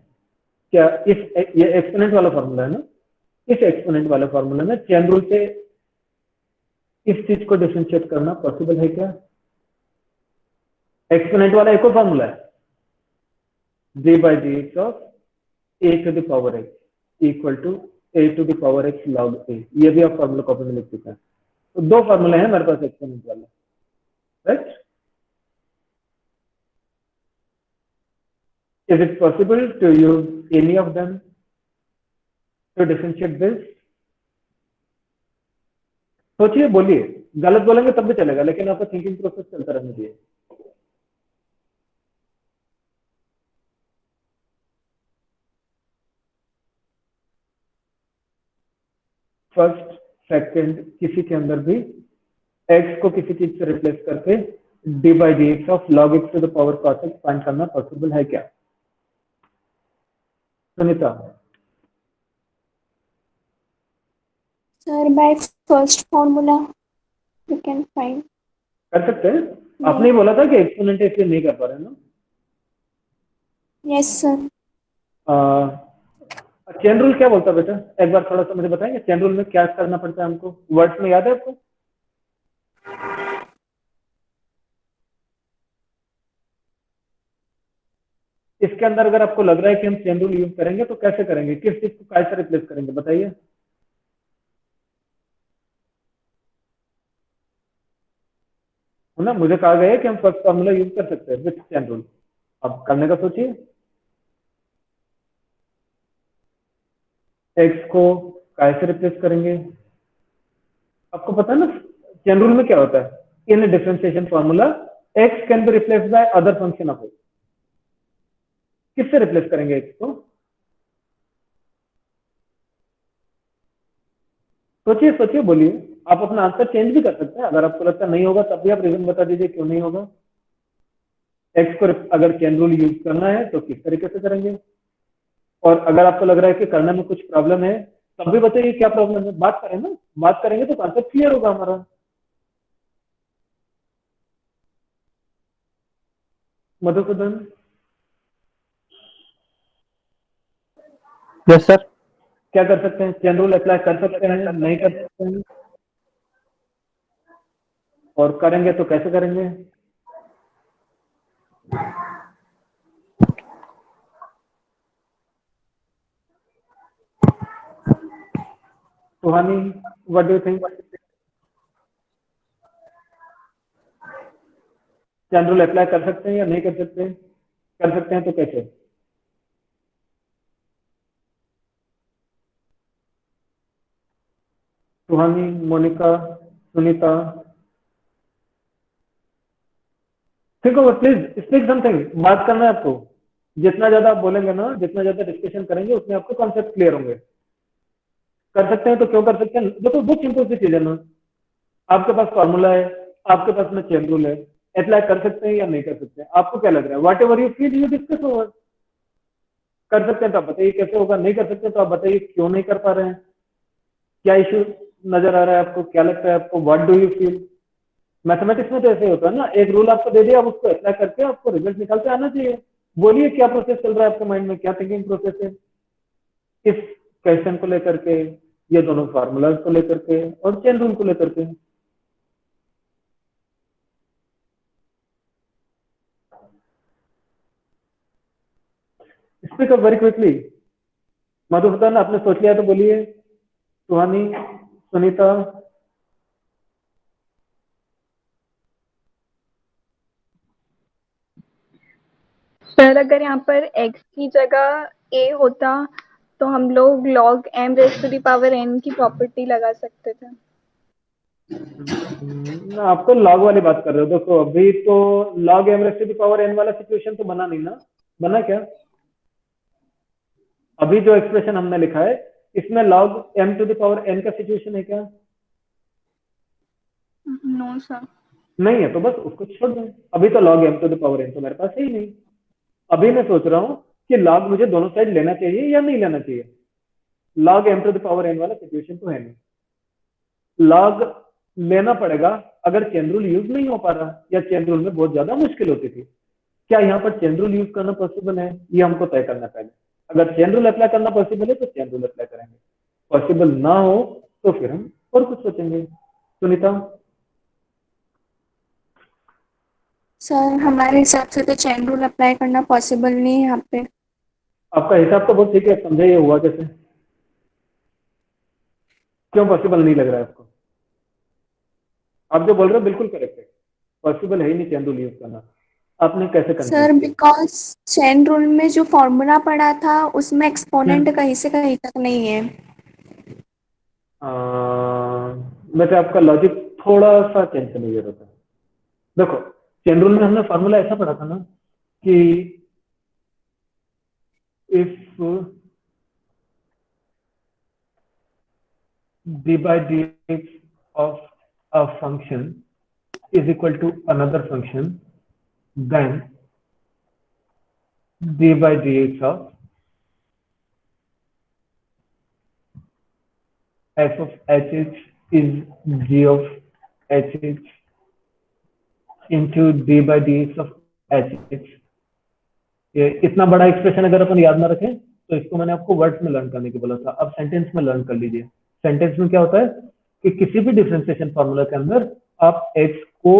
क्या इस ये एक्सपोनेंट वाला फॉर्मूला है ना, इस एक्सपोनेंट वाले फॉर्मूला में चेन रूल से इस चीज को डिफरेंशिएट करना पॉसिबल है क्या? एक्सपोनेंट वाला एक और फॉर्मूला है, d by d x of a to the power x equal to a to the power x log a. ये भी आप फॉर्मूला कॉपी में लिख चुका है। तो दो फॉर्मूले हैं हमारे पास एक्सपोनेंट वाले, right? Is it possible to use any of them to differentiate this? सोचिए, बोलिए, गलत बोलेंगे तब भी चलेगा लेकिन आपका थिंकिंग प्रोसेस चलता रहना चाहिए। फर्स्ट सेकंड किसी के अंदर भी x को किसी चीज से रिप्लेस करके d by d x of log x to the power cos x find करना पॉसिबल है क्या? Sunita, sir by first formula you can find. कर सकते हैं। आपने ही बोला था कि एक्सपोनेंट इसलिए नहीं कर पा रहे ना। Yes sir. चेन रूल क्या बोलता है बेटा? एक बार थोड़ा सा मुझे बताएंगे चेन रूल में क्या करना पड़ता है हमको? वर्ड्स में याद है आपको? इसके अंदर अगर आपको लग रहा है कि हम चेन रूल यूज करेंगे तो कैसे करेंगे? किस चीज को कैसे रिप्लेस करेंगे बताइए? है ना, मुझे कहा गया है कि हम फर्स्ट फॉर्मूला यूज कर सकते हैं विथ चेन रूल। अब करने का सोचिए। एक्स को कैसे रिप्लेस करेंगे? आपको पता है ना चेन रूल में क्या होता है? In differentiation formula x can be replace by other function of x. किससे रिप्लेस करेंगे एक्स को? सोचिए सोचिए, बोलिए। आप अपना आंसर चेंज भी कर सकते हैं, अगर आपको लगता नहीं होगा तब भी आप रीजन बता दीजिए क्यों नहीं होगा। एक्स को अगर चेन रूल यूज करना है तो किस तरीके से करेंगे, और अगर आपको लग रहा है कि करने में कुछ प्रॉब्लम है तब भी बताइए क्या प्रॉब्लम है। बात करें ना, बात करेंगे तो कॉन्सेप्ट क्लियर होगा हमारा। Madhusudan, yes sir. क्या कर सकते हैं? चेन रूल अप्लाई कर सकते हैं, नहीं कर सकते हैं? और करेंगे तो कैसे करेंगे? Suhani, what do you think? Chain rule apply कर सकते हैं या नहीं कर सकते? कर सकते हैं तो कैसे? Suhani, Monica, Sunita, think over please, speak something, बात करना है आपको। जितना ज्यादा आप बोलेंगे ना, जितना ज्यादा डिस्कशन करेंगे, उतने आपको कॉन्सेप्ट क्लियर होंगे। कर सकते हैं तो क्यों कर सकते हैं? देखो बहुत सिंपल सी चीज है ना, आपके पास फॉर्मूला है, आपके पास में चेन रूल है, अप्लाई कर सकते हैं या नहीं कर सकते हैं? आपको क्या लग रहा है? What ever you feel, you discuss over. कर सकते हैं तो आप बताइए कैसे होगा, नहीं कर सकते तो आप बताइए क्यों नहीं कर पा रहे हैं, क्या इशू नजर आ रहा है आपको, क्या लगता है आपको, what do you feel. Mathematics में तो ऐसे ही होता है ना, एक रूल आपको दे दिया, आप उसको अप्लाई करके आपको रिजल्ट निकालते आना चाहिए। बोलिए क्या प्रोसेस चल रहा है आपके माइंड में, क्या थिंकिंग प्रोसेस है इस क्वेश्चन को लेकर के, ये दोनों फार्मूलाज को लेकर के और चेन रूल को लेकर के। Speak up very quickly. Madhusudan, आपने सोच लिया तो बोलिए। सुहानी, सुनीता, सर अगर यहाँ पर x की जगह a होता तो हम लोग log m raise to the power n की प्रॉपर्टी लगा सकते थे। आप तो लॉग वाली बात कर रहे हो। देखो अभी तो log m raise to the power n वाला सिचुएशन तो बना नहीं ना, बना क्या? अभी जो एक्सप्रेशन हमने लिखा है इसमें log m to the power n का सिचुएशन है क्या? No sir. नहीं है तो बस उसको छोड़ दें। अभी तो log m to the power n तो मेरे पास है ही नहीं। अभी मैं सोच रहा हूँ कि लॉग मुझे दोनों साइड लेना चाहिए या नहीं लेना चाहिए। Log m to the power n वाला सिचुएशन तो है नहीं, लॉग लेना पड़ेगा अगर चेन रूल यूज नहीं हो पा रहा या चेन रूल में बहुत ज्यादा मुश्किल होती थी। क्या यहाँ पर चेन रूल यूज करना पॉसिबल है, ये हमको तय करना पहले। अगर चेन रूल अप्लाई करना पॉसिबल है तो चेन रूल अप्लाई करेंगे, पॉसिबल ना हो तो फिर हम और कुछ सोचेंगे। सुनीता, सर हमारे हिसाब से तो चेन रूल अप्लाई करना पॉसिबल नहीं है यहाँ पे। आपका हिसाब तो बहुत ठीक है, समझे ये हुआ कैसे, क्यों पॉसिबल नहीं लग रहा है आपको? आप जो बोल रहे हो बिल्कुल करेक्ट है, पॉसिबल है ही नहीं चेन रूल यूज करना। आपने कैसे कंफ्यूज सर किया? बिकॉज चेन रूल में जो फॉर्मूला पड़ा था उसमें एक्सपोनेंट हम्म, कहीं से कहीं तक नहीं है। वैसे आपका लॉजिक थोड़ा सा चेंज करने की जरूरत है। देखो चेन रूल में हमने फॉर्मूला ऐसा पढ़ा था ना कि if d by dx of a function is equal to another function, then d by dx of f of hh is g of hh into d by dx of hh। ये इतना बड़ा expression अगर अपन याद ना रखें तो इसको मैंने आपको वर्ड्स में लर्न करने की बोला था, अब सेंटेंस में लर्न कर लीजिए। सेंटेंस में क्या होता है कि किसी भी डिफरेंशिएशन फार्मूला के अंदर आप x को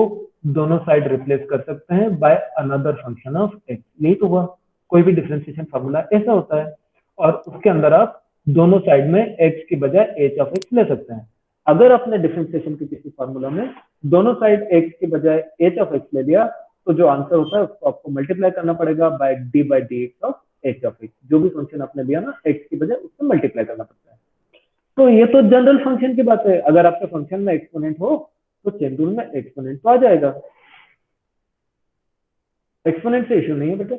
दोनों साइड रिप्लेस कर सकते हैं by another function of x। यही तो हुआ, कोई भी डिफरेंशिएशन फार्मूला ऐसा होता है और उसके अंदर आप दोनों साइड में x की बजाय h ऑफ x ले सकते हैं। अगर आपने डिफरेंशिएशन के किसी फार्मूला में दोनों साइड x की बजाय h ऑफ x ले लिया तो जो आंसर होता है उसको आपको मल्टीप्लाई करना पड़ेगा by d by d x of h of x. जो भी फंक्शन आपने लिया ना एक्स की बजाय उसको मल्टीप्लाई करना पड़ता है। तो ये तो जनरल फंक्शन की बात है, अगर आपके फंक्शन में एक्सपोनेंट हो तो चेन रूल में एक्सपोनेंट तो आ जाएगा, एक्सपोनेंट से इशू नहीं है बेटा।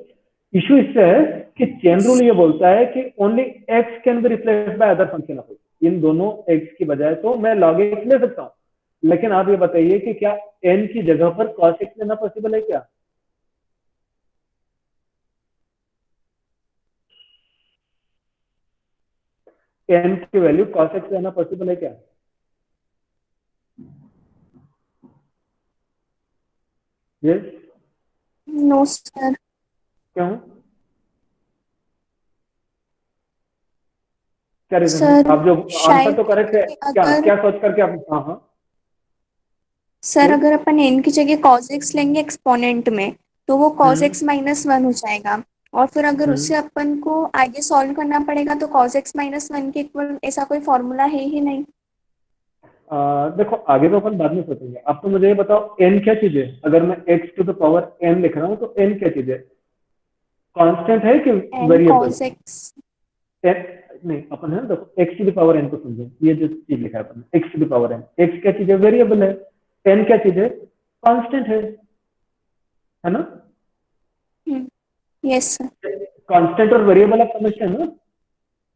इशू इससे है कि चेन रूल ये बोलता है कि only x can be replaced by other function of x. इन दोनों एक्स की बजाय तो मैं लॉग एक्स ले सकता हूँ, लेकिन आप ये बताइए कि क्या एन की जगह पर कॉस एक्स लेना पॉसिबल है क्या? एन की वैल्यू कॉस एक्स लेना पॉसिबल है क्या? Yes, no sir. क्यों, क्या रीजन है? सर आप जो आंसर शायद तो करेक्ट है, क्या अगर क्या सोच करके आप, हाँ हाँ सर यस, अगर अपन n की जगह cos x लेंगे एक्सपोनेंट में तो वो cos हम्म x माइनस वन हो जाएगा। और फिर अगर हम्म। उससे अपन को आगे सॉल्व करना पड़ेगा तो cos x माइनस वन के इक्वल ऐसा कोई फॉर्मूला है ही नहीं। देखो आगे तो अपन बाद में सोचेंगे, अब तो मुझे ये बताओ n क्या चीज है? अगर मैं x to the power n लिख रहा हूँ तो n क्या चीज है? कांस्टेंट है कि एन वेरिएबल? Cos x. नहीं, अपन है ना, देखो x to the power n को समझो, ये जो चीज लिखा है अपन ने x to the power n, x क्या चीज है? वेरिएबल है। n क्या चीज है? कांस्टेंट है ना? Yes sir. कांस्टेंट और वेरिएबल आप समझते हैं ना?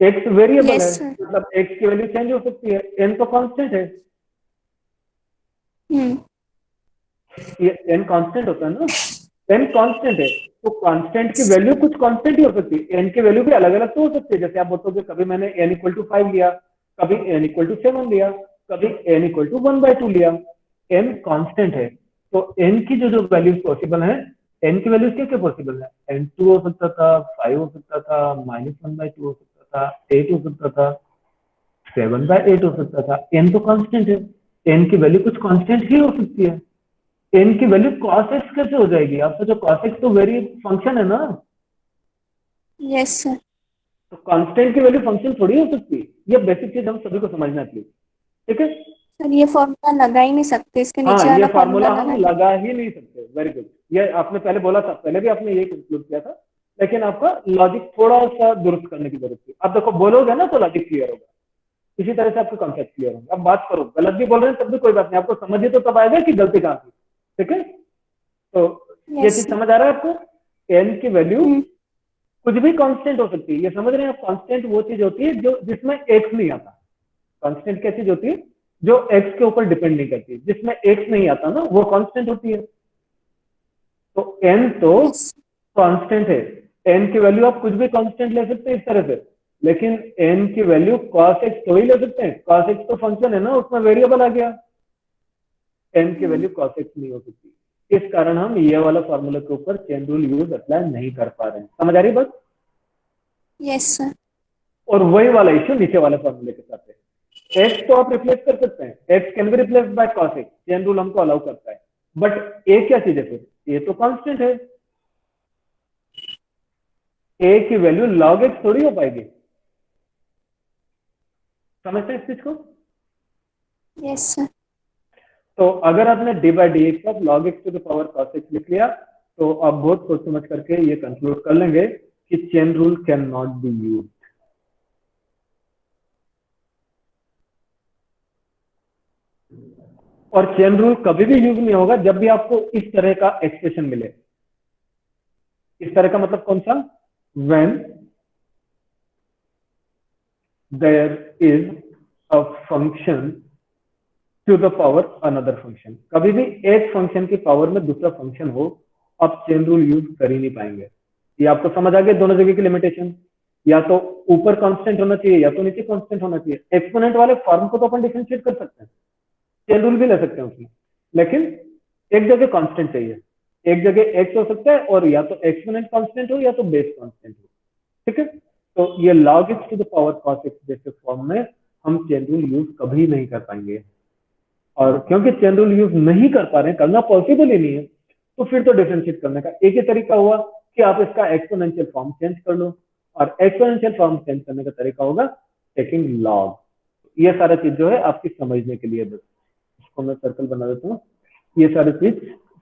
x वेरिएबल है, यस सर। मतलब x की वैल्यू चेंज हो सकती है, n तो कांस्टेंट है। ये n कांस्टेंट होता है ना, n कांस्टेंट है, तो कांस्टेंट की वैल्यू कुछ कांस्टेंट ही हो सकती है, n की वैल्यू भी अलग अलग तो हो सकती है। जैसे आप बोलोगे कभी मैंने n इक्वल टू 5 लिया, कभी n इक्वल टू 7 लिया, कभी n इक्वल टू 1/2 लिया। n कांस्टेंट है, तो n की जो जो वैल्यूज पॉसिबल है, n की वैल्यूज क्या क्या पॉसिबल है? n2 हो सकता था, 5 हो सकता था, -1/2 हो सकता था, 8 हो सकता था, 7/8 हो सकता था। n तो कांस्टेंट है, n की वैल्यू कुछ कांस्टेंट ही हो सकती है। n की वैल्यू cos x कैसे हो जाएगी? आप सोचो cos x तो वेरी फंक्शन है ना, यस सर। तो कांस्टेंट की वैल्यू फंक्शन थोड़ी हो सकती है। ये बेसिक चीज हम सभी को समझना चाहिए, ठीक है? सर ये फॉर्मूला लगा ही नहीं सकते, इसके नीचे हाँ, ये वाला फॉर्मूला फार्मूला हम लगा। लगा ही नहीं सकते। वेरी गुड, ये आपने पहले बोला था, पहले भी आपने ये कंक्लूड किया था, लेकिन आपका लॉजिक थोड़ा सा दुरुस्त करने की जरूरत थी। अब देखो बोलोगे ना तो लॉजिक क्लियर होगा, इसी तरह से आपके कॉन्सेप्ट क्लियर होंगे। अब बात करो, गलत भी बोल रहे हैं तब भी कोई बात नहीं, आपको समझिए तो तब आएगा कि गलती कहाँ थी, ठीक है? तो ये यस चीज सर। समझ आ रहा है आपको? n की वैल्यू कुछ भी कांस्टेंट हो सकती है, ये समझ रहे हैं आप? कांस्टेंट वो चीज होती है जो जिसमें x नहीं आता। कांस्टेंट क्या चीज होती है? जो x के ऊपर डिपेंड नहीं करती, जिसमें x नहीं आता ना, वो कांस्टेंट होती है। तो n तो यस। कांस्टेंट है, n की वैल्यू आप कुछ भी कांस्टेंट ले सकते हैं इस तरह से, लेकिन n की वैल्यू cos x तो ही ले सकते हैं। cos x तो फंक्शन है ना, उसमें वेरिएबल आ गया, n की वैल्यू cos x नहीं हो सकती। इस कारण हम ये वाला फॉर्मूला के ऊपर चेन रूल यूज अप्लाई नहीं कर पा रहे हैं। समझ आ रही बात? Yes sir. और वही वाला इश्यू नीचे वाले फॉर्मूले के साथ है। x तो आप रिप्लेस कर सकते हैं, x can be replace bye cos x, chain rule हमको अलाउ करता है, बट a क्या चीज है फिर? a तो कांस्टेंट है, a की वैल्यू log x थोड़ी हो पाएगी। समझते हैं इस चीज को? Yes sir. तो अगर आपने d by d x of log x to the power cos x लिख लिया, तो आप बहुत सोच समझ करके ये कंक्लूड कर लेंगे कि chain rule can not be use. और चेन रूल कभी भी यूज नहीं होगा जब भी आपको इस तरह का एक्सप्रेशन मिले। इस तरह का मतलब कौन सा? When there is a function to the power another function. कभी भी एक फंक्शन की पावर में दूसरा फंक्शन हो, आप चेन रूल यूज कर ही नहीं पाएंगे। ये आपको समझ आ गया दोनों जगह की लिमिटेशन? या तो ऊपर कांस्टेंट होना चाहिए या तो नीचे कांस्टेंट होना चाहिए। एक्सपोनेंट वाले फॉर्म को तो अपन डिफरेंशिएट कर सकते हैं, चेन रूल भी ले सकते हैं उसमें, लेकिन एक जगह कांस्टेंट चाहिए, एक जगह एक्स हो सकता है, और या तो एक्सपोनेंट कांस्टेंट हो या तो बेस कांस्टेंट हो, ठीक है? तो ये log x to the power cos x जैसे फॉर्म में हम चेन रूल यूज कभी नहीं कर पाएंगे। और क्योंकि चेन रूल यूज नहीं कर पा रहे हैं, करना पॉसिबल ही नहीं है, तो फिर तो डिफरेंशिएट करने का एक ही तरीका हुआ कि आप इसका एक्सपोनेंशियल फॉर्म चेंज कर लो, और एक्सपोनेंशियल फॉर्म चेंज करने का तरीका होगा टेकिंग लॉग। ये सारा चीज जो है आपकी समझने के लिए, बस इसको मैं सर्कल बना देता हूँ। ये सारी चीज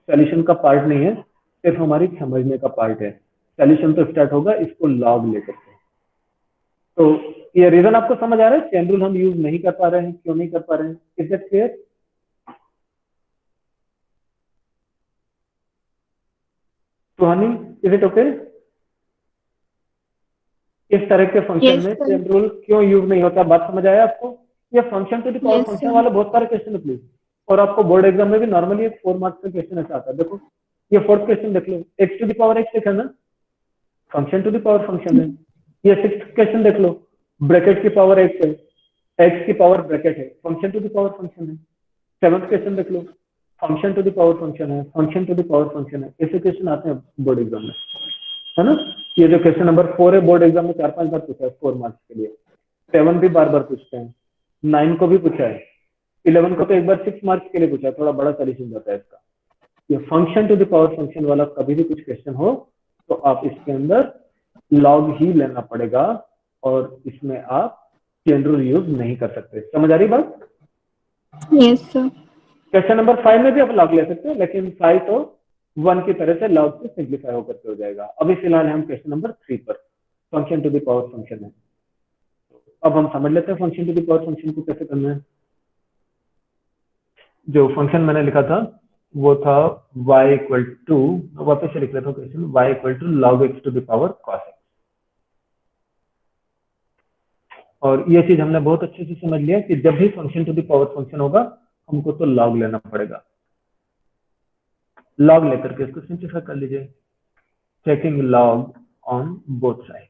सॉल्यूशन का पार्ट नहीं है, सिर्फ हमारी समझने का पार्ट है। सॉल्यूशन तो स्टार्ट होगा इसको लॉग लेकर के। तो ये रीजन आपको समझ आ रहा है चेन रूल हम यूज नहीं कर पा रहे हैं, क्यों नहीं कर पा रहे हैं? Is that clear? Suhani, is it okay? इस तरह के फंक्शन यस में सर। चेन रूल क्यों यूज नहीं होता? बात समझ आया आपको? ये function to the power yes function sir. वाले बहुत सारे क्वेश्चन है प्लीज, और आपको बोर्ड एग्जाम में भी नॉर्मली एक 4 मार्क्स का क्वेश्चन ऐसा आता है। देखो ये फोर्थ क्वेश्चन देख लो, x to the power x है ना, function to the power function है। ये सिक्स्थ क्वेश्चन देख लो, ब्रैकेट की पावर एक्स है, एक्स की पावर ब्रैकेट है, function to the power function है। सेवंथ क्वेश्चन देख लो, function to the power function है, function to the power function है। ऐसे क्वेश्चन आते हैं बोर्ड एग्जाम में, है ना? ये जो क्वेश्चन नंबर 4 है बोर्ड एग्जाम में 4-5 बार पूछा है 4 मार्क्स के लिए, 7 भी बार बार पूछते हैं, 9 को भी पूछा है, 11 को तो एक बार 6 मार्क्स के लिए पूछा है, थोड़ा बड़ा सॉल्यूशन जाता है इसका। ये function to the power function वाला कभी भी कुछ क्वेश्चन हो तो आप इसके अंदर लॉग ही लेना पड़ेगा, और इसमें आप चेन रूल यूज नहीं कर सकते। समझ आ रही बात? Yes sir. क्वेश्चन नंबर 5 में भी आप लॉग ले सकते हैं, लेकिन 5 तो 1 की तरह से लॉग से सिंप्लीफाई होकर के हो जाएगा। अभी फिलहाल हम क्वेश्चन नंबर 3 पर, function to the power function है। अब हम समझ लेते हैं function to the power function को कैसे करना है। जो फंक्शन मैंने लिखा था वो था y इक्वल टू, वापस से लिख लेता हूँ question, y equal to log x to the power cos x. और ये चीज हमने बहुत अच्छे से समझ लिया कि जब भी function to the power function होगा हमको तो लॉग लेना पड़ेगा। लॉग लेकर के इसको सिंप्लीफाई कर लीजिए, checking log on both side.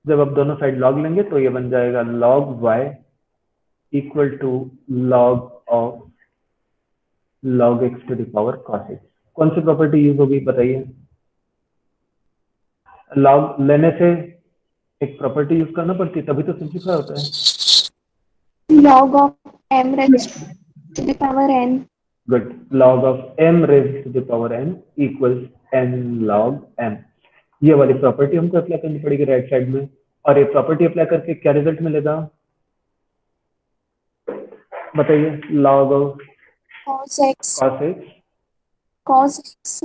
जब आप दोनों साइड लॉग लेंगे तो ये बन जाएगा log y equal to log of log x to the power cos x। कौन सी प्रॉपर्टी यूज होगी बताइए? लॉग लेने से एक प्रॉपर्टी यूज करना पड़ती है तभी तो सिंप्लीफाई होता है। log of m raised to the power n। Good, log of m raised to the power n equals n log m। ये वाली प्रॉपर्टी हमको अप्लाई करनी पड़ेगी राइट साइड में, और ये प्रॉपर्टी अप्लाई करके क्या रिजल्ट मिलेगा बताइए? log of cos x cos x, cos x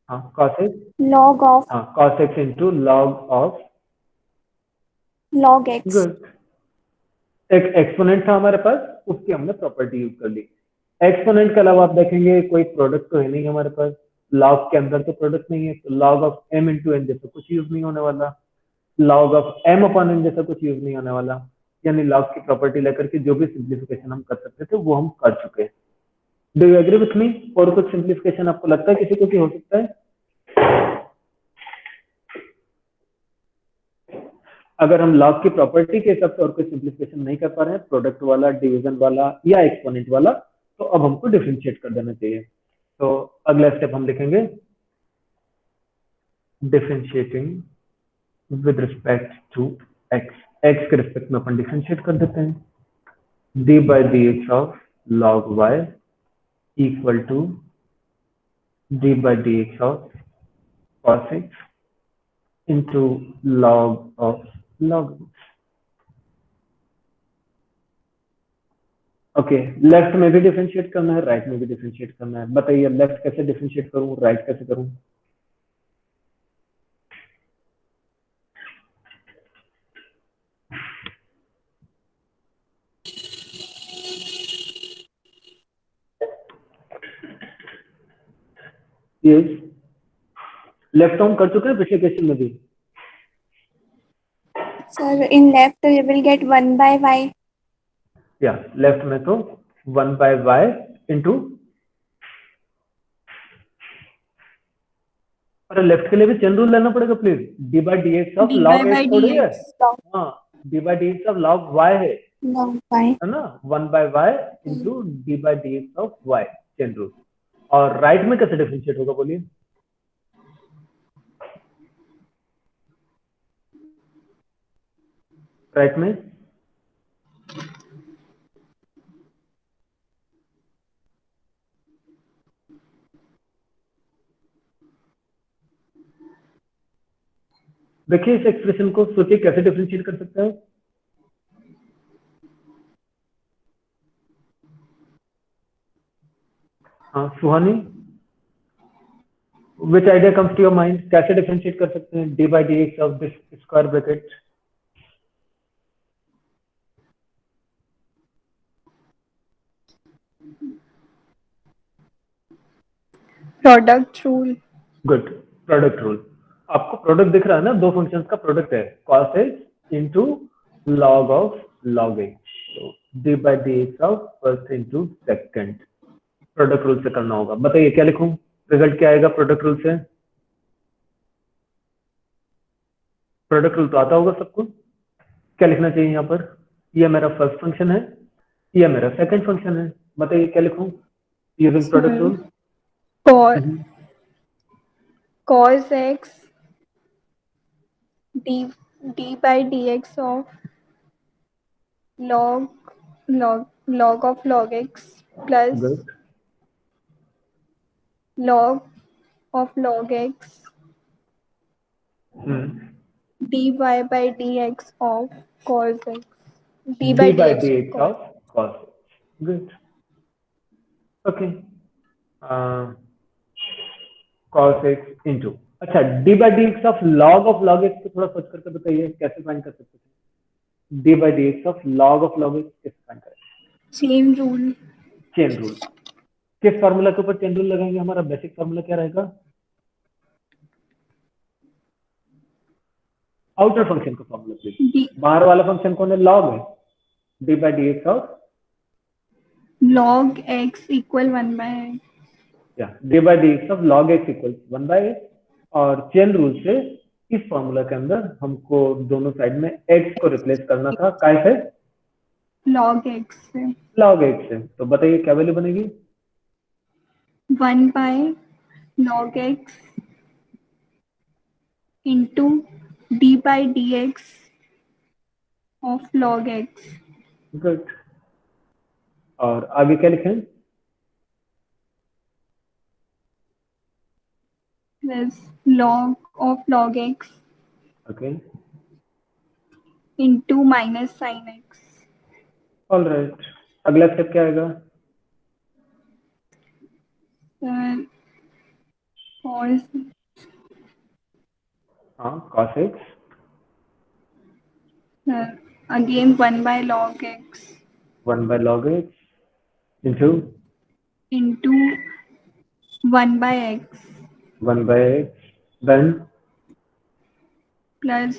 हाँ cos x, log of हाँ cos x into log of, log x। Good. एक एक्सपोनेंट था हमारे पास, उसकी हमने प्रॉपर्टी यूज कर ली। एक्सपोनेंट के अलावा आप देखेंगे कोई प्रोडक्ट तो है नहीं हमारे पास, लॉग के अंदर तो प्रोडक्ट नहीं है, तो log of m into n जैसा कुछ यूज नहीं होने वाला, log of m upon n जैसा कुछ यूज नहीं होने वाला। यानी लॉग की प्रॉपर्टी लेकर के जो भी सिंप्लीफिकेशन हम कर सकते थे वो हम कर चुके हैं। Do you agree with me? और कुछ सिंप्लीफिकेशन आपको लगता है किसी को कि हो सकता है? अगर हम लॉग की प्रॉपर्टी के हिसाब से और कोई सिंप्लीफिकेशन नहीं कर पा रहे हैं, प्रोडक्ट वाला, डिवीजन वाला या एक्सपोनेंट वाला, तो अब हमको डिफरेंशिएट कर देना चाहिए। तो अगला स्टेप हम लिखेंगे differentiating with respect to x. X के रिस्पेक्ट में अपन डिफरेंशिएट कर देते हैं। D by d x of log y equal to d by d x of cos x into log of log. Okay, left में भी डिफरेंशिएट करना है, राइट में भी डिफरेंशिएट करना है। बताइए लेफ्ट कैसे डिफरेंशिएट करूं, राइट कैसे करूं? यस, लेफ्ट हम कर चुके हैं पिछले क्वेश्चन में भी। Sir, in left we will get 1 by y। या लेफ्ट में तो 1 बाय वाई इंटू, अरे लेफ्ट के लिए भी चेन रूल लेना पड़ेगा please. D by d x of dy log by x थोड़ी है, dx। हाँ d by d x of log y है log y। ना, 1 by y into d by d x of y, chain rule. और right में कैसे differentiate होगा बोलिए? राइट में देखिए इस एक्सप्रेशन को सोचिए कैसे डिफरेंशिएट कर सकते हैं। हाँ Suhani, which idea comes to your mind? कैसे डिफरेंशिएट कर सकते हैं d by d x of this square bracket? Product rule. Good, product rule. आपको प्रोडक्ट दिख रहा है ना, दो फंक्शंस का प्रोडक्ट है, cos x into log of log x, तो d by d x of first into second. Product rule से करना होगा। बताइए क्या लिखूं, रिजल्ट क्या आएगा प्रोडक्ट रूल से? प्रोडक्ट रूल तो आता होगा सबको, क्या लिखना चाहिए यहाँ पर? ये मेरा फर्स्ट फंक्शन है, ये मेरा सेकंड फंक्शन है। बताइए क्या लिखूं using product rule? cos x d by dx of log of log x plus good, log of log x dy by dx of cos x d by by dx dx of cos x. Good. Okay. cos x into, अच्छा d by dx of log x को थोड़ा सोच करके बताइए कैसे find कर सकते हैं? d by dx of log x कैसे फाइंड करें? chain rule. Chain rule. किस फार्मूला के ऊपर चेन रूल लगाएंगे? हमारा बेसिक फार्मूला क्या रहेगा? आउटर फंक्शन का फार्मूला प्लीज। d बाहर वाला फंक्शन कौन है? लॉग है। d by dx of log x equal 1 by x. या d by dx of log x equals 1 by x। और चेन रूल से इस फार्मूला के अंदर हमको दोनों साइड में x को रिप्लेस करना था, काय से? log x से log x से। तो बताइए क्या वैल्यू बनेगी? 1 by log x into d by dx of log x. Good. और आगे क्या लिखें? Plus log of log x okay, into minus sin x. Alright. अगला स्टेप क्या आएगा? Cos हाँ, cos x again 1 by log x 1 by log x into 1 by x 1 by x, then plus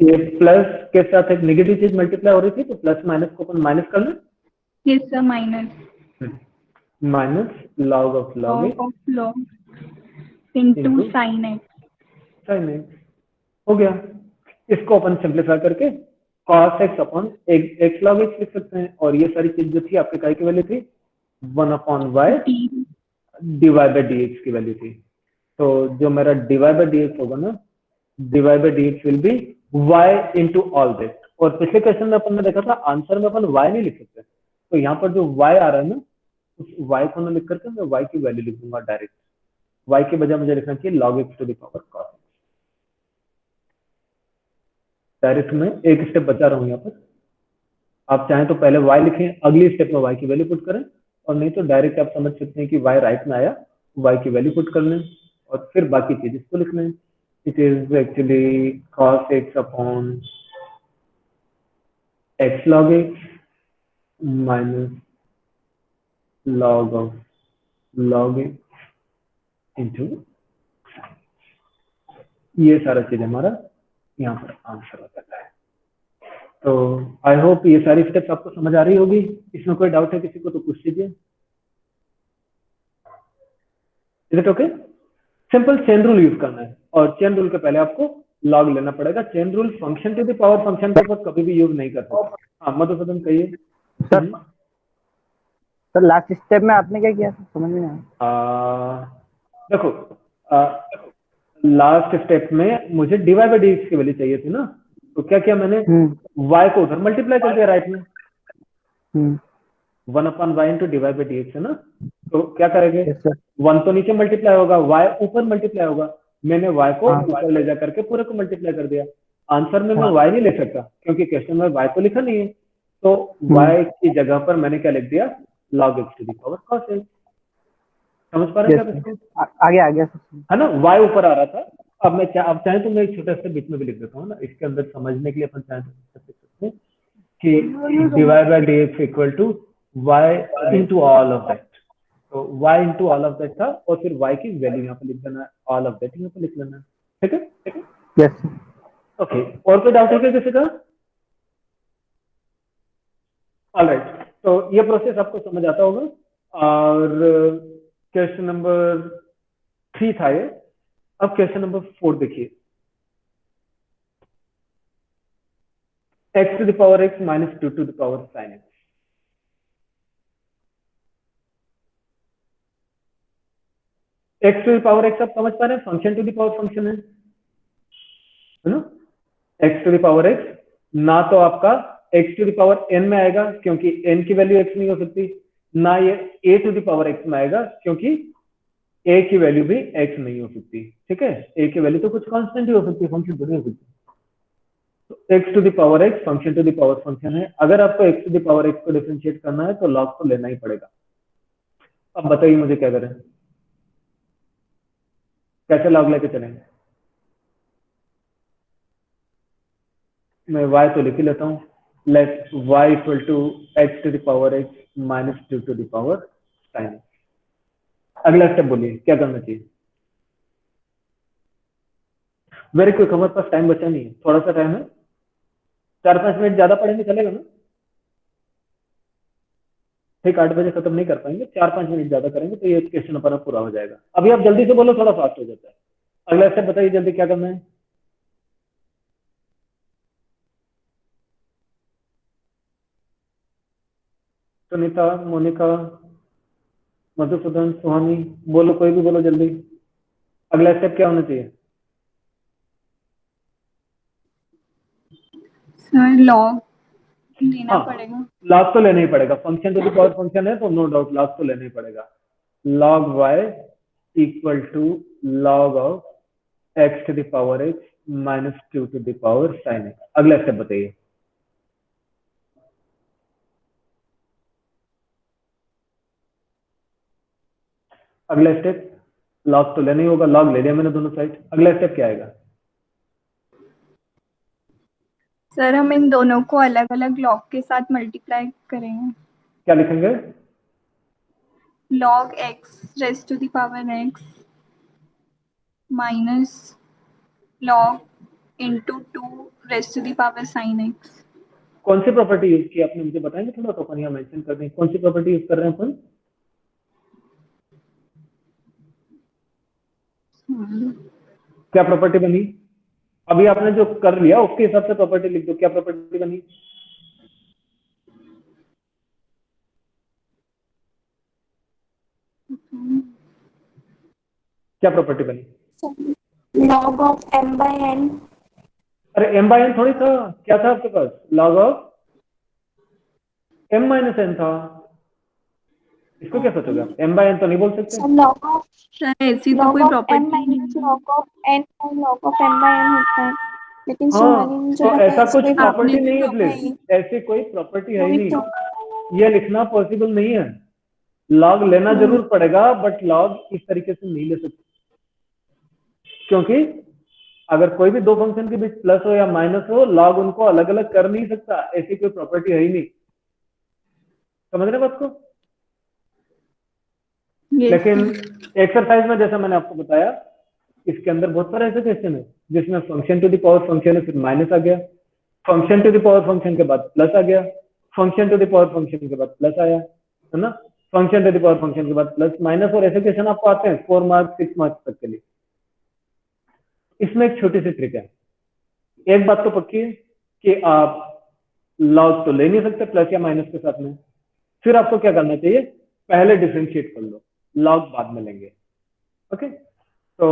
ये plus के साथ एक नेगेटिव चीज multiply हो रही थी, तो प्लस माइनस को अपन माइनस कर लें। yes a minus minus log of log log x of log into into sin x. sin x हो गया। इसको अपन सिंप्लीफाई करके cos x upon x log x लिख सकते हैं। और ये सारी चीज जो थी आपके काय की वैल्यू थी 1 upon y d dy by dx की वैल्यू थी। तो जो मेरा dy by dx होगा ना, dy by dx will be y into all this। और पिछले क्वेश्चन में अपन ने देखा था आंसर में अपन y नहीं लिख सकते, तो यहाँ पर जो y आ रहा है ना, उस y को ना लिख करके मैं y की वैल्यू लिख दूंगा डायरेक्ट। y के बजाय मुझे लिखना चाहिए log x to the power cos x। Direct में एक स्टेप बचा रहा हूँ यहाँ पर। आप चाहें तो पहले y लिखें, अगली स्टेप में y की वैल्यू पुट करें, और नहीं तो डायरेक्ट आप समझ सकते हैं कि y राइट में आया, y की वैल्यू पुट कर लें और फिर बाकी चीज इसको लिख लें। It is actually cos x upon x log x minus log of log x into, ये सारा चीज हमारा यहाँ पर आंसर हो जाता है। तो आई होप ये सारी स्टेप्स आपको समझ आ रही होगी। इसमें कोई डाउट है किसी को तो पूछ लीजिए। Is it okay? Simple chain rule use करना है, और चेन रूल के पहले आपको लॉग लेना पड़ेगा। Chain rule function to the power function के ऊपर कभी भी यूज नहीं कर सकते। हाँ मधुसूदन कहिए। सर लास्ट स्टेप में आपने क्या किया? समझ में नहीं आया। देखो, लास्ट स्टेप में मुझे dy by dx की वैल्यू चाहिए थी ना, तो क्या किया मैंने? y को उधर मल्टीप्लाई कर दिया राइट में, 1 upon y into dy by dx है ना। तो क्या करेंगे? Yes, sir. 1 तो नीचे मल्टीप्लाई होगा, y ऊपर मल्टीप्लाई होगा। मैंने y को ऊपर ले जा करके पूरे को मल्टीप्लाई कर दिया। आंसर में मैं y नहीं ले सकता क्योंकि क्वेश्चन में y तो लिखा नहीं है, तो y की जगह पर मैंने क्या लिख दिया? log x to the power cos x। समझ पा रहे हैं Yes, आप इसको? आ गया है ना, y ऊपर आ रहा था। अब मैं अब चाहे तो मैं एक छोटा सा बीच में भी लिख देता हूँ ना, इसके अंदर समझने के लिए अपन चाहे तो लिख सकते हैं कि dy by dx equal to y into all of that। तो y into all of that था, और फिर y की वैल्यू यहाँ पे लिख देना, all of that यहाँ पे लिख लेना। ठीक है? यस ओके, और कोई डाउट है क्या किसी का? ऑलराइट, तो ये प्रोसेस आपको समझ आता होगा। और क्वेश्चन नंबर 3 था ये। अब क्वेश्चन नंबर 4 देखिए। x to the power x minus 2 to the power sin x। x to the power x आप समझ पा रहे हैं, function to the power function है ना। x to the power x ना तो आपका x to the power n में आएगा क्योंकि n की वैल्यू x नहीं हो सकती, ना ये a to the power x में आएगा क्योंकि a की वैल्यू भी x नहीं हो सकती। ठीक है, a की वैल्यू तो कुछ कांस्टेंट ही हो सकती है, फंक्शन थोड़ी हो सकती है। तो x to the power x function to the power function है। अगर आपको x to the power x को डिफरेंशिएट करना है तो लॉग तो लेना ही पड़ेगा। अब बताइए मुझे क्या करें, कैसे लॉग लेके चलेंगे? मैं y तो लिख ही लेता हूँ, let y equal to x to the power x minus 2 to the power sine. अगला स्टेप बोलिए क्या करना चाहिए? वेरी क्विक, हमारे पास टाइम बचा नहीं है, थोड़ा सा टाइम है, 4-5 मिनट ज्यादा पढ़ेंगे चलेगा ना? ठीक 8 बजे खत्म नहीं कर पाएंगे, 4-5 मिनट ज्यादा करेंगे तो ये क्वेश्चन अपना पूरा हो जाएगा। अभी आप जल्दी से बोलो, थोड़ा फास्ट हो जाता है। अगला स्टेप बताइए जल्दी क्या करना है? सुनीता, मोनिका, मधुसूदन, सुहानी, बोलो, कोई भी बोलो जल्दी। अगला स्टेप क्या होना चाहिए? सर लॉग लेना हाँ, पड़ेगा। लॉग तो लेना ही पड़ेगा, function to the power function है तो नो डाउट लॉग तो लेना ही पड़ेगा। log y equal to log of x to the power x minus 2 to the power sine x. अगला स्टेप बताइए। अगला स्टेप लॉग तो लेना ही होगा, लॉग ले लिया मैंने दोनों साइड। अगला स्टेप क्या आएगा? सर हम इन दोनों को अलग अलग लॉग के साथ मल्टीप्लाई करेंगे। क्या लिखेंगे? log x raised to the power x minus log into 2 raised to the power साइन x। कौन सी प्रॉपर्टी यूज की आपने मुझे बताएंगे थोड़ा, तो अपन यहाँ मेंशन कर दें कौन सी प्रॉपर्टी यूज कर रहे हैं अपन? क्या प्रॉपर्टी बनी? अभी आपने जो कर लिया उसके हिसाब से प्रॉपर्टी लिख दो, क्या प्रॉपर्टी बनी? क्या प्रॉपर्टी बनी? log of m by n। अरे m बाय n थोड़ी था, क्या था आपके पास? log of m minus n था। इसको क्या सोचोगे आप? m बाय n तो नहीं बोल सकते। सर log of सर ऐसी तो log कोई of m प्रॉपर्टी नहीं माइनस है। log of n और log of m by n होता है, लेकिन सुहानी हाँ, ने जो तो बताया ऐसा कुछ कोई आपने प्रॉपर्टी भी नहीं है तो प्लीज, ऐसी कोई प्रॉपर्टी है ही वही नहीं, तो। ये लिखना पॉसिबल नहीं है। लॉग लेना जरूर पड़ेगा बट लॉग इस तरीके से नहीं ले सकते, क्योंकि अगर कोई भी दो फंक्शन के बीच प्लस हो या माइनस हो, लॉग उनको अलग अलग कर नहीं सकता, ऐसी कोई प्रॉपर्टी है ही नहीं। समझ रहे बात को? Yes, लेकिन sir. एक्सरसाइज में जैसा मैंने आपको बताया, इसके अंदर बहुत सारे ऐसे क्वेश्चन है जिसमें function to the power function है, फिर माइनस आ गया, function to the power function के बाद प्लस आ गया, function to the power function के बाद प्लस आया, है ना, function to the power function के बाद प्लस माइनस, और ऐसे क्वेश्चन आपको आते हैं 4 मार्क्स 6 मार्क्स तक के लिए। इसमें एक छोटी सी ट्रिक है, एक बात तो पक्की है कि आप लॉग तो ले नहीं सकते प्लस या माइनस के साथ में, फिर आपको क्या करना चाहिए, पहले डिफरेंशिएट कर लो, लॉग बाद में लेंगे। ओके, तो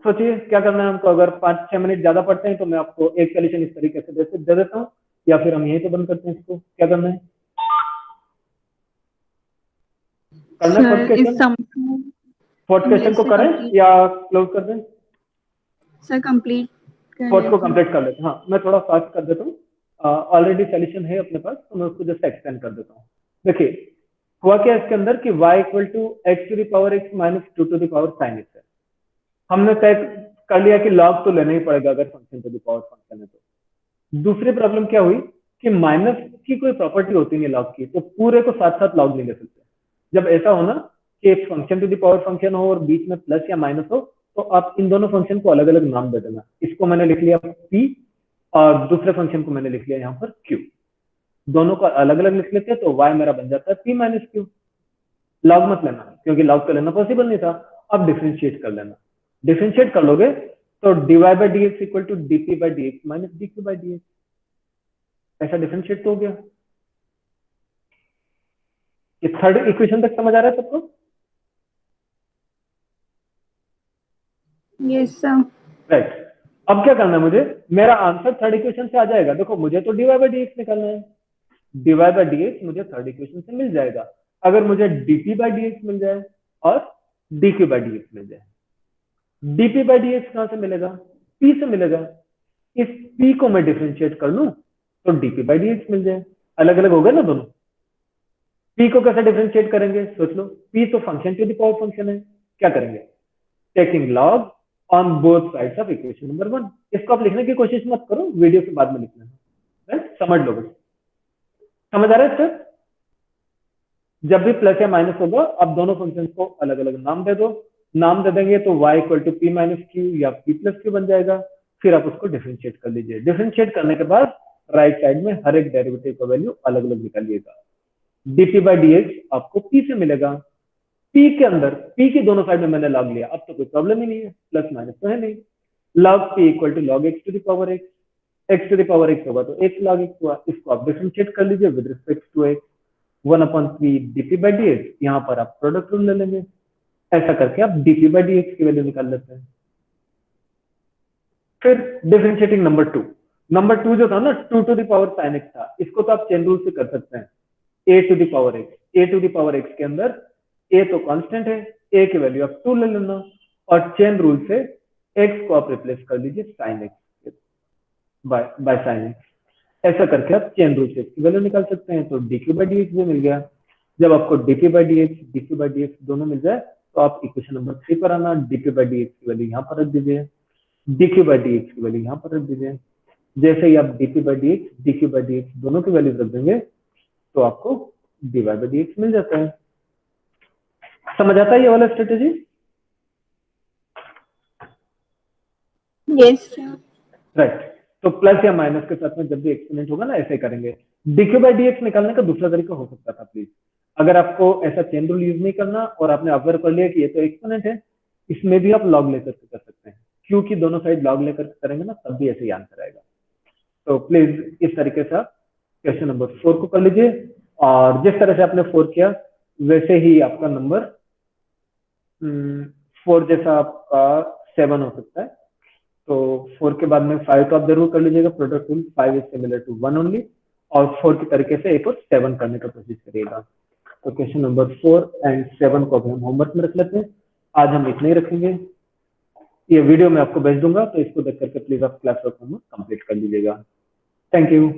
सोचिए क्या करना है हमको। अगर 5-6 मिनट ज्यादा पड़ते हैं तो मैं आपको एक सोल्यूशन इस तरीके से दे देता हूँ, या फिर हम यहीं पे बंद करते हैं इसको, क्या करना है? करना है फोर्थ सर इस क्वेश्चन? सम फोर्थ क्वेश्चन को करें या क्लोज कर दें? सर कंप्लीट कर फोर्थ को लेते हैं। कंप्लीट कर लेते हैं। हाँ, मैं थोड़ा फास्ट कर देता हूँ, ऑलरेडी सोल्यूशन है अपने पास तो मैं उसको जस्ट एक्सटेंड कर देता हूँ। देखिए हुआ क्या इसके अंदर कि y equal to x to the power x minus 2 to the power sine x है। हमने तय कर लिया कि लॉग तो लेना ही पड़ेगा अगर function to the power function है तो। दूसरी प्रॉब्लम क्या हुई कि माइनस की कोई प्रॉपर्टी होती नहीं लॉग की, तो पूरे को साथ साथ लॉग नहीं ले सकते। जब ऐसा हो ना कि एक function to the power function हो और बीच में प्लस या माइनस हो, तो आप इन दोनों फंक्शन को अलग अलग नाम दे देना। इसको मैंने लिख लिया p और दूसरे फंक्शन को मैंने लिख लिया यहाँ पर q। दोनों को अलग अलग लिख लेते हैं तो y मेरा बन जाता है p माइनस q। लॉग मत लेना क्योंकि लॉग तो लेना पॉसिबल नहीं था। अब डिफरेंशिएट कर लेना, डिफरेंशिएट कर लोगे तो dy by d x equal to dp by d x minus dq by d x, ऐसा डिफरेंशिएट तो हो गया। ये थर्ड इक्वेशन तक समझ आ रहा है सबको? Yes sir. राइट, अब क्या करना है मुझे, मेरा आंसर थर्ड इक्वेशन से आ जाएगा। देखो मुझे तो dy बाई डी एक्स निकालना है, dy बाई डी एक्स मुझे थर्ड इक्वेशन से मिल जाएगा। अगर मुझे dp बाई डी एक्स मिल जाए और dq बाई डी एक्स मिल जाए, dp बाई डी एक्स कहां से मिलेगा? p से मिलेगा। इस p को मैं डिफरेंशिएट कर लूं तो dp/dx मिल जाए। अलग अलग हो गए ना दोनों। p को कैसे डिफरेंशिएट करेंगे सोच लो, p तो function to the power function है, क्या करेंगे, taking log on both sides of equation number 1। इसको आप लिखने की कोशिश मत करो, वीडियो के बाद में लिखना है, राइट, समझ लो बस। समझ आ रहा है सर? जब भी प्लस या माइनस होगा आप दोनों फंक्शंस को अलग अलग नाम दे दो, नाम दे देंगे तो y equal to p minus q या p प्लस क्यू बन जाएगा। फिर आप उसको डिफरेंशिएट कर लीजिए। डिफरेंशिएट करने के बाद राइट साइड में हर एक डेरिवेटिव का वैल्यू अलग अलग निकालिएगा। dp/dx आपको p से मिलेगा। p के अंदर p की दोनों साइड में मैंने लॉग लिया, अब तो कोई प्रॉब्लम ही नहीं है, प्लस माइनस तो है नहीं। log p equal to log x to the power x, x to the power x होगा तो x log x हुआ। इसको आप डिफरेंशिएट कर लीजिए with respect to x, 1/3 dp/dx। यहाँ पर आप प्रोडक्ट रूल ले लेंगे, ऐसा करके आप dp/dx की वैल्यू निकाल लेते हैं। फिर डिफरेंशिएटिंग नंबर 2 जो था ना 2 to the power sin x था, इसको तो आप चेन रूल से कर सकते हैं, a to the power x। a to the power x के अंदर a तो कांस्टेंट है, a की वैल्यू आप 2 ले लेना और चेन रूल से x को आप रिप्लेस कर लीजिए sin x by sin x। ऐसा करके आप चेन रूल से इसकी वैल्यू निकाल सकते हैं। तो dq/dx भी मिल गया। जब आपको dp/dx दोनों मिल जाए तो आप इक्वेशन नंबर 3 पर आना, dp/dx की वैल्यू यहाँ पर रख दीजिए, dq/dx की वैल्यू यहाँ पर रख दीजिए। जैसे ही आप dq/dx दोनों की वैल्यू रख देंगे तो आपको dy/dx मिल जाता है। समझ आता है ये वाला स्ट्रेटेजी? Yes right. तो प्लस या माइनस के साथ में जब भी एक्सपोनेंट होगा ना ऐसे ही करेंगे। dq/dx निकालने का दूसरा तरीका हो सकता था प्लीज, अगर आपको ऐसा चेन रूल यूज नहीं करना और आपने ऑब्जर्व कर लिया कि ये तो एक्सपोनेंट है, इसमें भी आप लॉग लेकर के कर सकते हैं, क्योंकि दोनों साइड लॉग लेकर करेंगे ना तब भी ऐसे ही आंसर आएगा। तो प्लीज इस तरीके से आप क्वेश्चन नंबर 4 को कर लीजिए और जिस तरह से आपने 4 किया वैसे ही आपका नंबर 4 जैसा आपका 7 हो सकता है। तो 4 के बाद में 5 तो आप जरूर कर लीजिएगा, product rule 5 is similar to 1 only, और 4 की तरीके से एक और 7 करने का कोशिश करिएगा। तो क्वेश्चन नंबर 4 एंड 7 को भी हम होमवर्क में रख लेते हैं। आज हम इतना ही रखेंगे, ये वीडियो मैं आपको भेज दूंगा तो इसको देख करके प्लीज आप क्लास वर्क होमवर्क कंप्लीट कर लीजिएगा। Thank you.